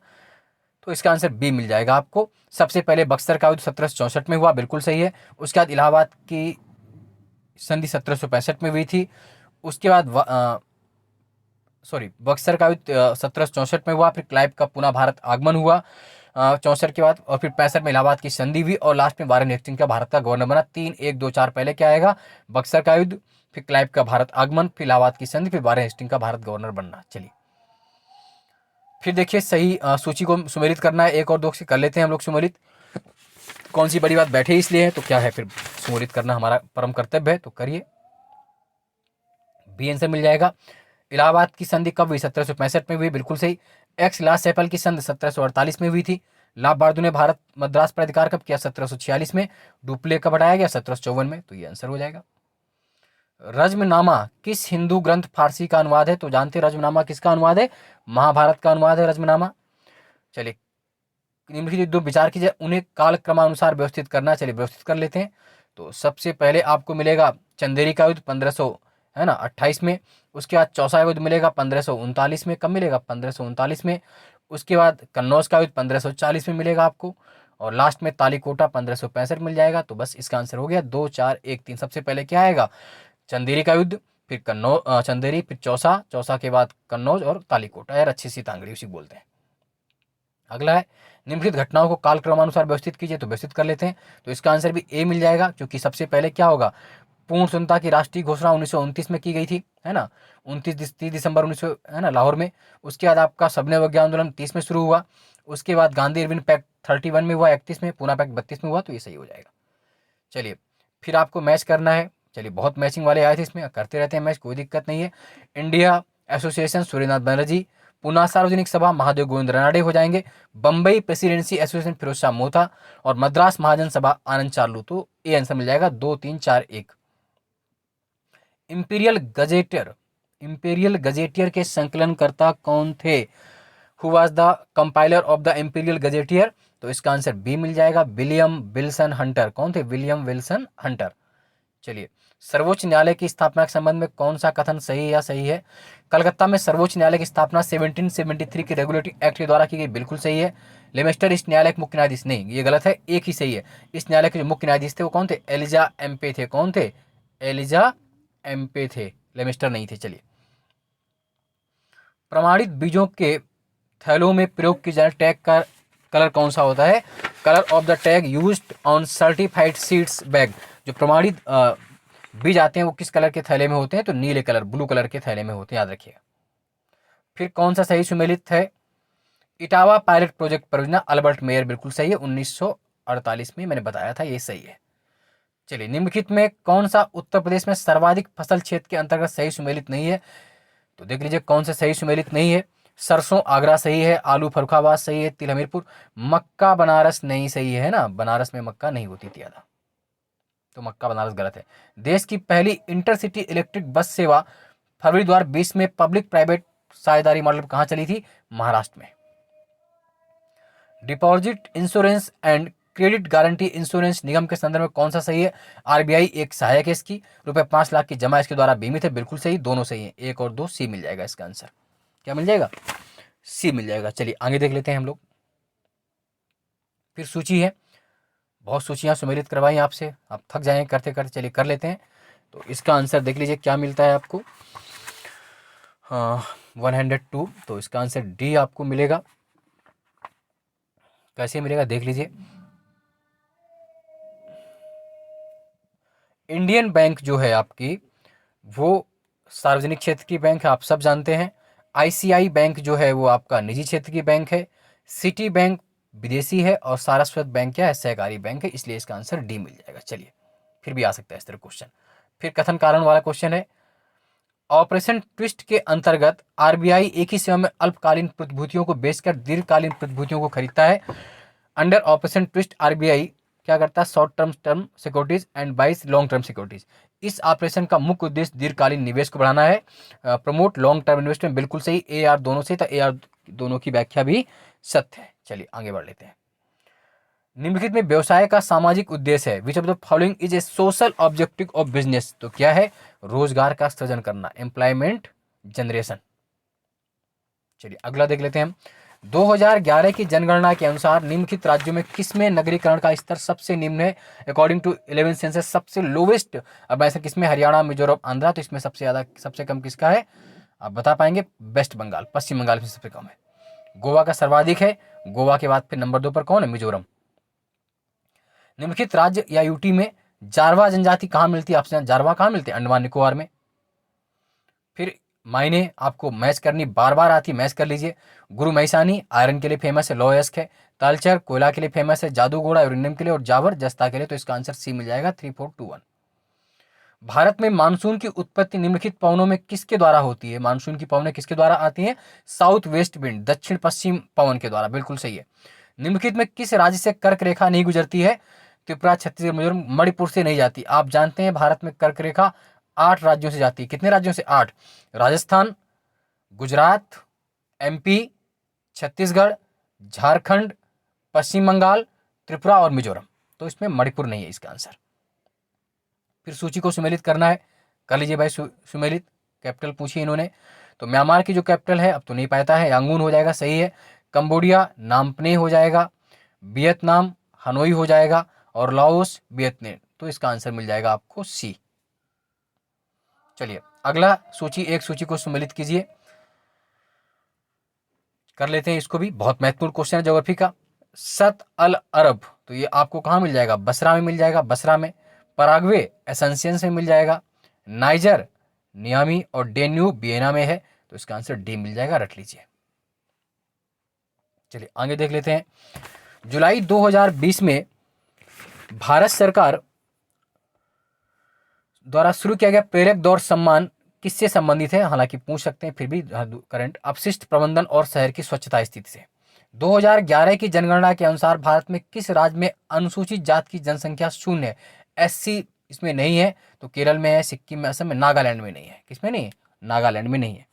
तो इसका आंसर बी मिल जाएगा आपको। सबसे पहले बक्सर का युद्ध 1764 में हुआ, बिल्कुल सही है। उसके बाद इलाहाबाद की संधि 1765 में हुई थी। उसके बाद बक्सर का युद्ध 1764 में हुआ। फिर क्लाइव का पुनः भारत आगमन हुआ 64 के बाद। और फिर 65 में इलाहाबाद की संधि हुई और लास्ट में वारेन हेस्टिंग का भारत का गवर्नर बना। 3-1-2-4 पहले क्या आएगा, बक्सर का युद्ध, फिर क्लाइव का भारत आगमन, फिर इलाहाबाद की संधि, फिर वारेन हेस्टिंग का भारत गवर्नर बनना। चलिए फिर देखिए, सही सूची को सुमेलित करना है, 1 और 2 से कर लेते हैं हम लोग सुमेलित। कौन सी बड़ी बात बैठे इसलिए है, तो क्या है, फिर सुमेलित करना हमारा परम कर्तव्य है, तो करिए। बी आंसर मिल जाएगा। इलाहाबाद की संधि कब हुई, 1765 में हुई, बिल्कुल सही। एक्स ला सेपल की संधि 1748 में हुई थी। लाभ बारदू ने भारत मद्रास पर अधिकार कब किया, 1746 में। डुप्ले कब हटाया गया, 1754 में, तो ये आंसर हो जाएगा। रज्मनामा किस हिंदू ग्रंथ फारसी का अनुवाद है, तो जानते हैं रज्मनामा किसका अनुवाद है, महाभारत का अनुवाद है रज्मनामा। चलिए निम्नलिखित दो विचार कीजिए, उन्हें कालक्रमानुसार व्यवस्थित करना। चलिए व्यवस्थित कर लेते हैं। तो सबसे पहले आपको मिलेगा चंदेरी का युद्ध 1500 है ना 28 में। उसके बाद चौसा युद्ध मिलेगा 1539 में। कब मिलेगा, 1539 में। उसके बाद कन्नौज का युद्ध 1540 में मिलेगा आपको। और लास्ट में तालीकोटा 1565 मिल जाएगा। तो बस इसका आंसर हो गया 2 4 1 3। सबसे पहले क्या आएगा, चंदेरी का युद्ध, फिर चंदेरी, फिर चौसा, चौसा के बाद कन्नौज और तालीकोटा, यार अच्छी सी तांगड़ी उसी बोलते हैं। अगला है, निम्नलिखित घटनाओं को कालक्रमानुसार व्यवस्थित कीजिए, तो व्यवस्थित कर लेते हैं। तो इसका आंसर भी ए मिल जाएगा, क्योंकि सबसे पहले क्या होगा, पूर्ण स्वतंत्रता की राष्ट्रीय घोषणा 1929 में की गई थी, है ना, 30 दिसंबर 1900 है ना, लाहौर में। उसके बाद आपका सबने अवज्ञा आंदोलन 30 में शुरू हुआ। उसके बाद गांधी इरविन पैक्ट 31 में हुआ, 31 में, पूना पैक्ट 32 में हुआ, तो ये सही हो जाएगा। चलिए फिर आपको मैच करना है। चलिए बहुत मैचिंग वाले आए थे, इसमें करते रहते हैं मैच, कोई दिक्कत नहीं है। इंडिया एसोसिएशन सूर्यनाथ बनर्जी, पूना सार्वजनिक सभा महादेव गोविंद रानडे हो जाएंगे, बम्बई प्रेसिडेंसी एसोसिएशन फिरोज शाह मोथा, और मद्रास महाजन सभा आनंद चार्लू। तो ये आंसर मिल जाएगा 2, 3, 4, 1। इंपीरियल गजेटियर के संकलनकर्ता कौन थे? Who was the compiler of the imperial gazetteer? तो इसका आंसर बी मिल जाएगा, विलियम विल्सन हंटर। कौन थे? William Wilson Hunter. चलिए, सर्वोच्च न्यायालय की स्थापना के संबंध में कौन सा कथन सही या सही है? कलकत्ता में सर्वोच्च न्यायालय की स्थापना 1773 के रेगुलेटरी एक्ट के द्वारा की गई, बिल्कुल सही है। लेमेस्टर इस न्यायालय के मुख्य न्यायाधीश, नहीं ये गलत है, एक ही सही है। इस न्यायालय के जो मुख्य न्यायाधीश थे वो कौन थे? एलिजा एम्पे थे। कौन थे? एलिजा एम्पे थे, लेमेस्टर नहीं थे। चलिए, प्रमाणित बीजों के थैलों में प्रयोग की जाने टैग का कलर कौन सा होता है? Colour of the tag used on certified seeds bag. जो प्रमाणित बीज आते हैं वो किस कलर के थैले में होते हैं? तो नीले कलर, ब्लू कलर के थैले में होते हैं, याद रखिएगा। फिर कौन सा सही सुमेलित है? इटावा पायलट प्रोजेक्ट परियोजना, अल्बर्ट मेयर, बिल्कुल सही है, 1948 में मैंने बताया था, ये सही है। चलिए, निम्नलिखित में कौन सा उत्तर प्रदेश में सर्वाधिक फसल क्षेत्र के अंतर्गत सही सुमेलित नहीं है? तो देख लीजिए कौन सा सही सुमेलित नहीं है। सरसों आगरा सही है, आलू फर्रुखाबाद सही है, तिल हमीरपुर, मक्का बनारस नहीं सही है ना, बनारस में मक्का नहीं होती थी ज्यादा, तो मक्का बनारस गलत है। देश की पहली इंटरसिटी इलेक्ट्रिक बस सेवा फरवरी 2020 में पब्लिक प्राइवेट साझेदारी मॉडल पर कहां चली थी? महाराष्ट्र में। Deposit insurance and credit guarantee insurance निगम के संदर्भ में कौन सा सही है? आरबीआई एक सहायक है इसकी, रुपए 5 लाख की जमा इसके द्वारा बीमित है, बिल्कुल सही, दोनों सही है, 1 और 2, सी मिल जाएगा इसका आंसर। क्या मिल जाएगा? सी मिल जाएगा। चलिए आगे देख लेते हैं हम लोग। फिर सूची है, बहुत सूचियां सुमेलित करवाई आपसे, आप थक जाएंगे करते करते, चलिए कर लेते हैं। तो इसका आंसर देख लीजिए क्या मिलता है आपको। 102, तो इसका आंसर डी आपको मिलेगा। कैसे मिलेगा देख लीजिए। इंडियन बैंक जो है आपकी, वो सार्वजनिक क्षेत्र की बैंक है, आप सब जानते हैं। आईसीआई बैंक जो है वो आपका निजी क्षेत्र की बैंक है। सिटी बैंक विदेशी है, और सारस्वत बैंक क्या है? सहकारी बैंक है, इसलिए इसका आंसर डी मिल जाएगा। चलिए, फिर भी आ सकता है इस तरह क्वेश्चन। फिर कथन कारण वाला क्वेश्चन है, ऑपरेशन ट्विस्ट के अंतर्गत आरबीआई एक ही समय में अल्पकालीन प्रतिभूतियों को बेचकर दीर्घकालीन प्रतिभूतियों को खरीदता है। अंडर ऑपरेशन ट्विस्ट आरबीआई क्या करता है? Short term securities and buys long term securities. इस ऑपरेशन का मुख्य उद्देश्य दीर्घकालीन निवेश को बढ़ाना है, प्रमोट लॉन्ग टर्म इन्वेस्टमेंट, बिल्कुल सही, ए आर दोनों से, तो ए आर दोनों की व्याख्या भी सत्य है। चलिए आगे बढ़ लेते हैं। निम्नलिखित में व्यवसाय का सामाजिक उद्देश्य है, which of the following is a social objective of business? तो क्या है? रोजगार का सृजन करना, एम्प्लॉयमेंट जनरेशन। चलिए अगला देख लेते हैं हम। 2011 की जनगणना के अनुसार निम्नलिखित राज्यों में किसमें नगरीकरण का स्तर सबसे निम्न है? अकॉर्डिंग टू 11 सेंसस सबसे लोवेस्ट अर्बनाइजेशन किसमें? हरियाणा, मिजोरम, आंध्रा। तो इसमें सबसे ज्यादा, सबसे कम किसका है? आप बता पाएंगे? वेस्ट बंगाल, पश्चिम बंगाल में सबसे कम है। गोवा का सर्वाधिक है, गोवा के बाद फिर नंबर 2 पर कौन है? मिजोरम। निम्नलिखित राज्य या यूटी में जारवा जनजाति कहाँ मिलती है? आपसे जारवा कहाँ मिलती है? अंडमान निकोबार में। फिर मायने आपको मैच करनी बार बार आती, मैच कर लीजिए। गुरु महिसानी आयरन के लिए फेमस है, लोयस्क है। तालचर कोयला के लिए फेमस है, जादूगोड़ा यूरेनियम के लिए, और जावर जस्ता के लिए। तो इसका आंसर सी मिल जाएगा, 3421। भारत में मानसून की उत्पत्ति निम्नलिखित पवनों में किसके द्वारा होती है? मानसून की पवनें किसके द्वारा आती हैं? साउथ वेस्ट विंड, दक्षिण पश्चिम पवन के द्वारा, बिल्कुल सही है। निम्नलिखित में किस राज्य से कर्क रेखा नहीं गुजरती है? त्रिपुरा, छत्तीसगढ़, मिजोरम, मणिपुर से नहीं जाती। आप जानते हैं भारत में कर्क रेखा 8 राज्यों से जाती है। कितने राज्यों से? 8। राजस्थान, गुजरात, एमपी, छत्तीसगढ़, झारखंड, पश्चिम बंगाल, त्रिपुरा और मिजोरम। तो इसमें मणिपुर नहीं है इसका आंसर। फिर सूची को सुमेलित करना है, कर लीजिए भाई सुमेलित। कैपिटल पूछी इन्होंने, तो म्यांमार की जो कैपिटल है अब तो नहीं पाता है, यांगून हो जाएगा, सही है। कंबोडिया नामपने हो जाएगा, वियतनाम हनोई हो जाएगा, और लाओस वियतनाम। तो इसका आंसर मिल जाएगा आपको सी। चलिए अगला सूची, एक सूची को सुमेलित कीजिए, कर लेते हैं इसको भी, बहुत महत्वपूर्ण क्वेश्चन है ज्योग्राफी का। सत अल अरब, तो ये आपको कहाँ मिल जाएगा? बसरा में मिल जाएगा, बसरा में। पराग्वे एसेंशियंस में मिल जाएगा, नाइजर नियामी, और डेन्यूब वियना में है। तो इसका आंसर डी मिल जाएगा, रट लीजिए। चलिए आगे देख लेते हैं। जुलाई 2020 में भारत सरकार द्वारा शुरू किया गया प्रेरक दौड़ सम्मान किससे संबंधित है, हालांकि पूछ सकते हैं फिर भी करंट, अपशिष्ट प्रबंधन और शहर की स्वच्छता स्थिति से। 2011 की जनगणना के अनुसार भारत में किस राज्य में अनुसूचित जाति की जनसंख्या शून्य है? एससी इसमें नहीं है, तो केरल में है, सिक्किम में, असम में, नागालैंड में नहीं है। किसमें नहीं है? नागालैंड में नहीं है।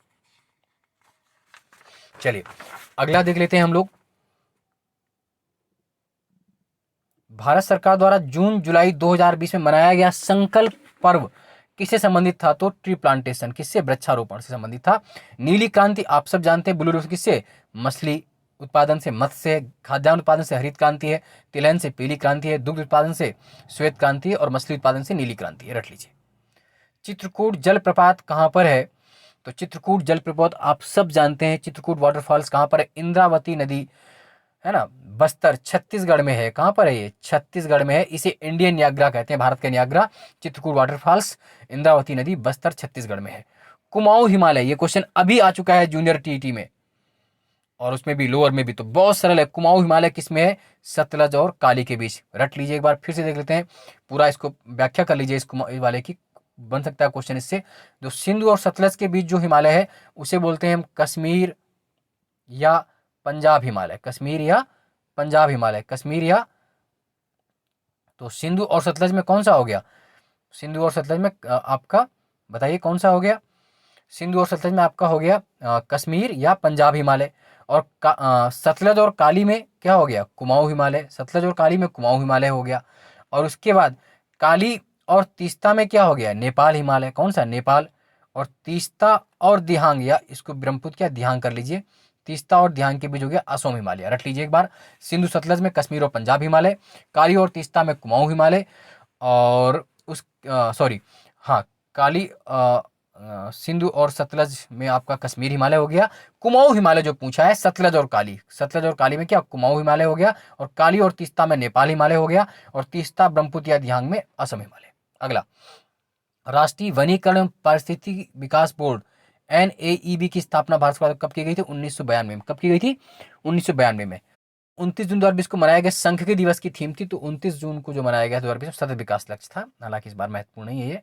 चलिए अगला देख लेते हैं हम लोग। भारत सरकार द्वारा जून जुलाई 2020 में मनाया गया संकल्प पर्व किससे संबंधित था? तो ट्री प्लांटेशन, किससे? वृक्षारोपण से संबंधित था। नीली क्रांति आप सब जानते हैं, ब्लू रिवॉल्यूशन किससे? मछली उत्पादन से, मत्स्य से, खाद्यान्न उत्पादन से हरित क्रांति है, तिलहन से पीली क्रांति है, दुग्ध उत्पादन से श्वेत क्रांति है और मछली उत्पादन से नीली क्रांति है। रट लीजिए। चित्रकूट जलप्रपात कहाँ पर है? तो चित्रकूट जलप्रपात आप सब जानते हैं, चित्रकूट वाटरफॉल्स कहाँ पर है? इंद्रावती नदी है ना, बस्तर छत्तीसगढ़ में है। कहाँ पर है ये? छत्तीसगढ़ में है। इसे इंडियन नियाग्रा कहते हैं, भारत का नियाग्रा। चित्रकूट वाटरफॉल्स, इंद्रावती नदी, बस्तर छत्तीसगढ़ में है। कुमाऊं हिमालय, ये क्वेश्चन अभी आ चुका है जूनियर टीईटी में, और उसमें भी लोअर में भी, तो बहुत सरल है। कुमाऊं हिमालय किस में है? सतलज और काली के बीच। रट लीजिए, एक बार फिर से देख लेते हैं, पूरा इसको व्याख्या कर लीजिए। इस कुमाऊं वाले की बन सकता है क्वेश्चन इससे। जो सिंधु और सतलज के बीच जो हिमालय है उसे बोलते हैं हम कश्मीर या पंजाब हिमालय। कश्मीर या पंजाब हिमालय, कश्मीर या, तो सिंधु और सतलज में कौन सा हो गया? सिंधु और सतलज में आपका बताइए कौन सा हो गया? सिंधु और सतलज में आपका हो गया कश्मीर या पंजाब हिमालय। और सतलज और काली में क्या हो गया? कुमाऊं हिमालय। सतलज और काली में कुमाऊं हिमालय हो गया। और उसके बाद काली और तीस्ता में क्या हो गया? नेपाल हिमालय। कौन सा? नेपाल। और तीस्ता और दिहांग, या इसको ब्रह्मपुत्र क्या दिहांग कर लीजिए, तीस्ता और दिहांग के बीच हो गया असम हिमालय। रट लीजिए एक बार, सिंधु सतलज में कश्मीर और पंजाब हिमालय, काली और तीस्ता में कुमाऊं हिमालय, और उस सॉरी हाँ, काली सिंधु और सतलज में आपका कश्मीर हिमालय हो गया। कुमाऊं हिमालय जो पूछा है सतलज और काली, सतलज और काली में क्या? कुमाऊं हिमालय हो गया। और काली और तीस्ता में नेपाल हिमालय हो गया। और तीस्ता ब्रह्मपुत्र या दिहांग में असम हिमालय। अगला, राष्ट्रीय वनीकरण पारिस्थितिकी विकास बोर्ड NAEB की स्थापना भारत सरकार कब की गई थी? 1992 में। कब की गई थी? 1992 में। 29 जून 2020 को मनाया गया सांख्यिकी दिवस की थीम थी, तो 29 जून को जो मनाया गया 2020 में सतत विकास लक्ष्य था। हालांकि इस बार महत्वपूर्ण नहीं है ये।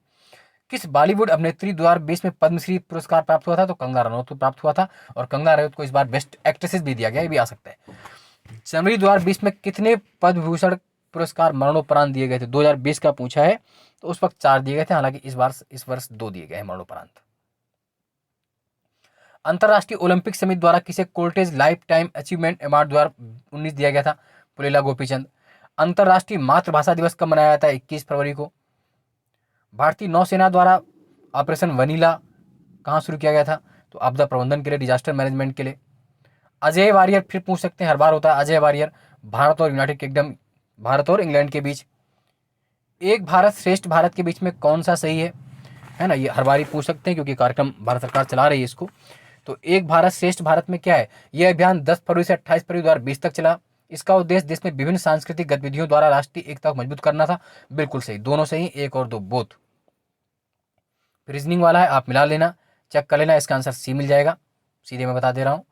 किस बॉलीवुड अभिनेत्री 2020 में पद्मश्री पुरस्कार प्राप्त हुआ था? तो कंगना रनौत को प्राप्त हुआ था। और कंगना रनौत को इस बार बेस्ट एक्ट्रेसेस भी दिया गया, ये भी आ सकता है। जनवरी 2020 में कितने पद्म भूषण पुरस्कार मरणोपरांत दिए गए थे? 2020 का पूछा है, तो उस वक्त 4 दिए गए थे, हालांकि इस वर्ष 2 दिए गए हैं मरणोपरांत। अंतर्राष्ट्रीय ओलंपिक समिति द्वारा किसे कोल्टेज लाइफ टाइम अचीवमेंट अवार्ड 2019 दिया गया था? पुलेला गोपीचंद। अंतर्राष्ट्रीय मातृभाषा दिवस कब मनाया जाता है? 21 फरवरी को। भारतीय नौसेना द्वारा ऑपरेशन वनीला कहाँ शुरू किया गया था? तो आपदा प्रबंधन के लिए, डिजास्टर मैनेजमेंट के लिए। अजय वारियर फिर पूछ सकते हैं, हर बार होता है अजय वारियर। भारत और यूनाइटेड किंगडम, भारत और इंग्लैंड के बीच। एक भारत श्रेष्ठ भारत के बीच में कौन सा सही है ना, ये हर बार ही पूछ सकते हैं क्योंकि कार्यक्रम भारत सरकार चला रही है इसको। तो एक भारत श्रेष्ठ भारत में क्या है? यह अभियान 10 फरवरी से 28 फरवरी 2020 तक चला। इसका उद्देश्य देश में विभिन्न सांस्कृतिक गतिविधियों द्वारा राष्ट्रीय एकता को मजबूत करना था। बिल्कुल सही, दोनों सही, 1 और 2 बोथ। रीजनिंग वाला है, आप मिला लेना, चेक कर लेना, इसका आंसर सी मिल जाएगा, सीधे मैं बता दे रहा हूँ।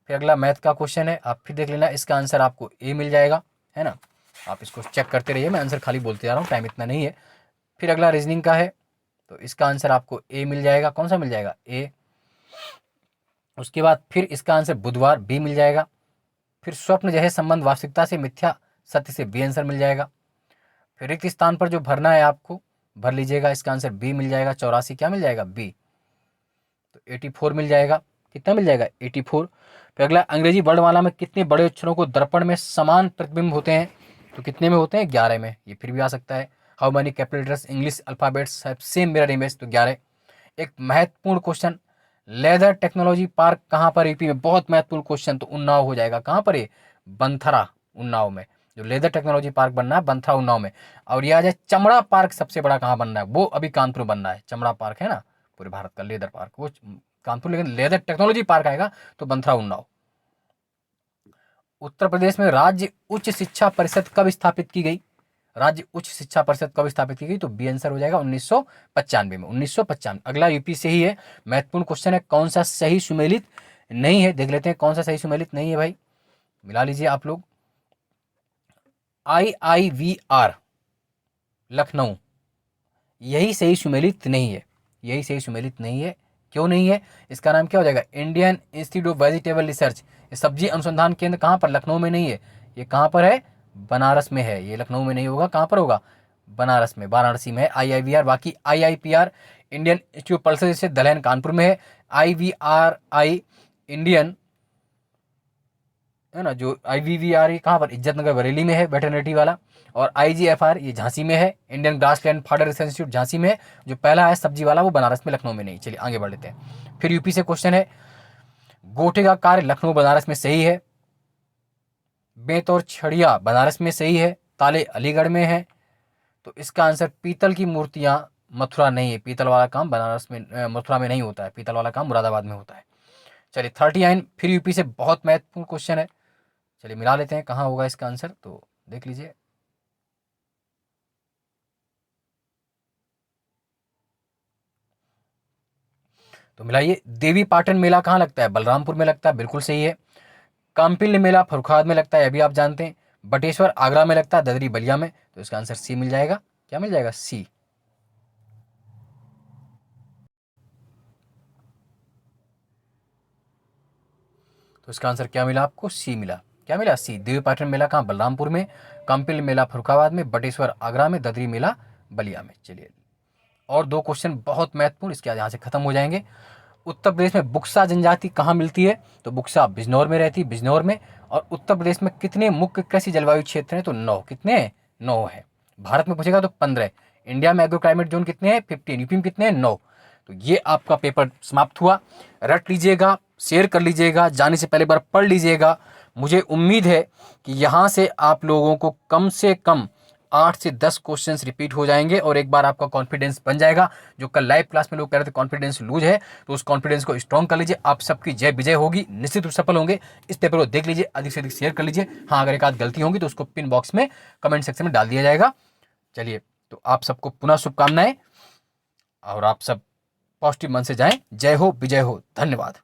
फिर अगला मैथ का क्वेश्चन है, आप फिर देख लेना, इसका आंसर आपको ए मिल जाएगा, है ना। आप इसको चेक करते रहिए, मैं आंसर खाली बोलते जा रहा हूँ, टाइम इतना नहीं है। फिर अगला रीजनिंग का है, तो इसका आंसर आपको ए मिल जाएगा। कौन सा मिल जाएगा? ए। उसके बाद फिर इसका आंसर बुधवार बी मिल जाएगा। फिर स्वप्न जैसे संबंध वास्तविकता से मिथ्या सत्य से बी आंसर मिल जाएगा। फिर रिक्त स्थान पर जो भरना है आपको भर लीजिएगा, इसका आंसर बी मिल जाएगा। 84 क्या मिल जाएगा? बी। तो 84 मिल जाएगा। कितना मिल जाएगा? 84। फिर अगला, अंग्रेजी वर्णमाला में कितने बड़े अक्षरों को दर्पण में समान प्रतिबिंब होते हैं? तो कितने में होते हैं? 11 में। ये फिर भी आ सकता है। How many capital letters English alphabets have same mirror image? तो 11। एक महत्वपूर्ण क्वेश्चन, लेदर टेक्नोलॉजी पार्क कहाँ पर? यूपी में। बहुत महत्वपूर्ण क्वेश्चन, तो उन्नाव हो जाएगा। कहाँ पर? ये बंथरा, उन्नाव में। जो लेदर टेक्नोलॉजी पार्क बनना है बंथरा उन्नाव में। और ये आ जाए चमड़ा पार्क सबसे बड़ा कहाँ बनना है? वो अभी कानपुर बनना है। चमड़ा पार्क है ना, पूरे भारत का लेदर पार्क वो कानपुर, लेकिन लेदर टेक्नोलॉजी पार्क आएगा तो बंथरा उन्नाव। उत्तर प्रदेश में राज्य उच्च शिक्षा परिषद कब स्थापित की गई? राज्य उच्च शिक्षा परिषद कब स्थापित की गई? तो बी आंसर हो जाएगा 1995 में। 1995। अगला यूपी से ही है, महत्वपूर्ण क्वेश्चन है, कौन सा सही सुमेलित नहीं है? देख लेते हैं कौन सा सही सुमेलित नहीं है भाई, मिला लीजिए आप लोग। IIVR लखनऊ, यही सही सुमेलित नहीं है, यही सही सुमेलित नहीं है। क्यों नहीं है? इसका नाम क्या हो जाएगा? Indian institute of vegetable research. ये सब्जी अनुसंधान केंद्र कहाँ पर? लखनऊ में नहीं है। ये कहाँ पर है? बनारस में है। ये लखनऊ में नहीं होगा, कहाँ पर होगा? बनारस में, वाराणसी में है IIVR। बाकी IIPR इंडियन इंस्टीट्यूट पल्सर से दलहन कानपुर में है। IVRI इंडियन है ना, जो IVVR कहाँ पर? इज्जतनगर बरेली में है, वेटरनिटी वाला। और IGFR ये झांसी में है, Indian grassland fodder research institute Jhansi में है। जो पहला है सब्जी वाला वो बनारस में, लखनऊ में नहीं। चलिए आगे बढ़ लेते हैं। फिर यूपी से क्वेश्चन है, गोटे का कार्य लखनऊ बनारस में सही है। बेंत और छड़िया बनारस में सही है। ताले अलीगढ़ में है। तो इसका आंसर पीतल की मूर्तियां मथुरा नहीं है। पीतल वाला काम बनारस में, मथुरा में नहीं होता है। पीतल वाला काम मुरादाबाद में होता है। चलिए 39 फिर यूपी से बहुत महत्वपूर्ण क्वेश्चन है। चलिए मिला लेते हैं कहाँ होगा इसका आंसर, तो देख लीजिए। तो मिलाइए, देवी पाटन मेला कहाँ लगता है? बलरामपुर में लगता है, बिल्कुल सही है। काम्पिल्य मेला फर्रुखाबाद में लगता है, अभी आप जानते हैं। बटेश्वर आगरा में लगता है, ददरी बलिया में। तो इसका आंसर सी मिल जाएगा। क्या मिल जाएगा? सी। तो इसका आंसर क्या मिला आपको? सी मिला। क्या मिला? सी। देवी पाटन मेला कहाँ? बलरामपुर में। काम्पिल्य मेला फर्रुखाबाद में। बटेश्वर आगरा में। ददरी मेला बलिया में। चलिए और दो क्वेश्चन बहुत महत्वपूर्ण, इसके बाद यहाँ से खत्म हो जाएंगे। उत्तर प्रदेश में बुक्सा जनजाति कहाँ मिलती है? तो बुक्सा बिजनौर में रहती है, बिजनौर में। और उत्तर प्रदेश में कितने मुख्य कृषि जलवायु क्षेत्र हैं? तो 9। कितने हैं? 9 है। भारत में पूछेगा तो 15। इंडिया में एग्रो क्लाइमेट जोन कितने हैं? 15। यूपी में कितने हैं? 9। तो ये आपका पेपर समाप्त हुआ। रट लीजिएगा, शेयर कर लीजिएगा, जाने से पहले बार पढ़ लीजिएगा। मुझे उम्मीद है कि यहाँ से आप लोगों को कम से कम 8 से 10 क्वेश्चंस रिपीट हो जाएंगे और एक बार आपका कॉन्फिडेंस बन जाएगा। जो कल लाइव क्लास में लोग कह रहे थे कॉन्फिडेंस लूज है, तो उस कॉन्फिडेंस को स्ट्रॉन्ग कर लीजिए। आप सबकी जय विजय होगी, निश्चित रूप से सफल होंगे। इस पेपर को देख लीजिए, अधिक से अधिक शेयर कर लीजिए। हाँ, अगर एक आध गलती होंगी तो उसको पिन बॉक्स में कमेंट सेक्शन में डाल दिया जाएगा। चलिए, तो आप सबको पुनः शुभकामनाएं और आप सब पॉजिटिव मन से जाएं। जय हो, विजय हो, धन्यवाद।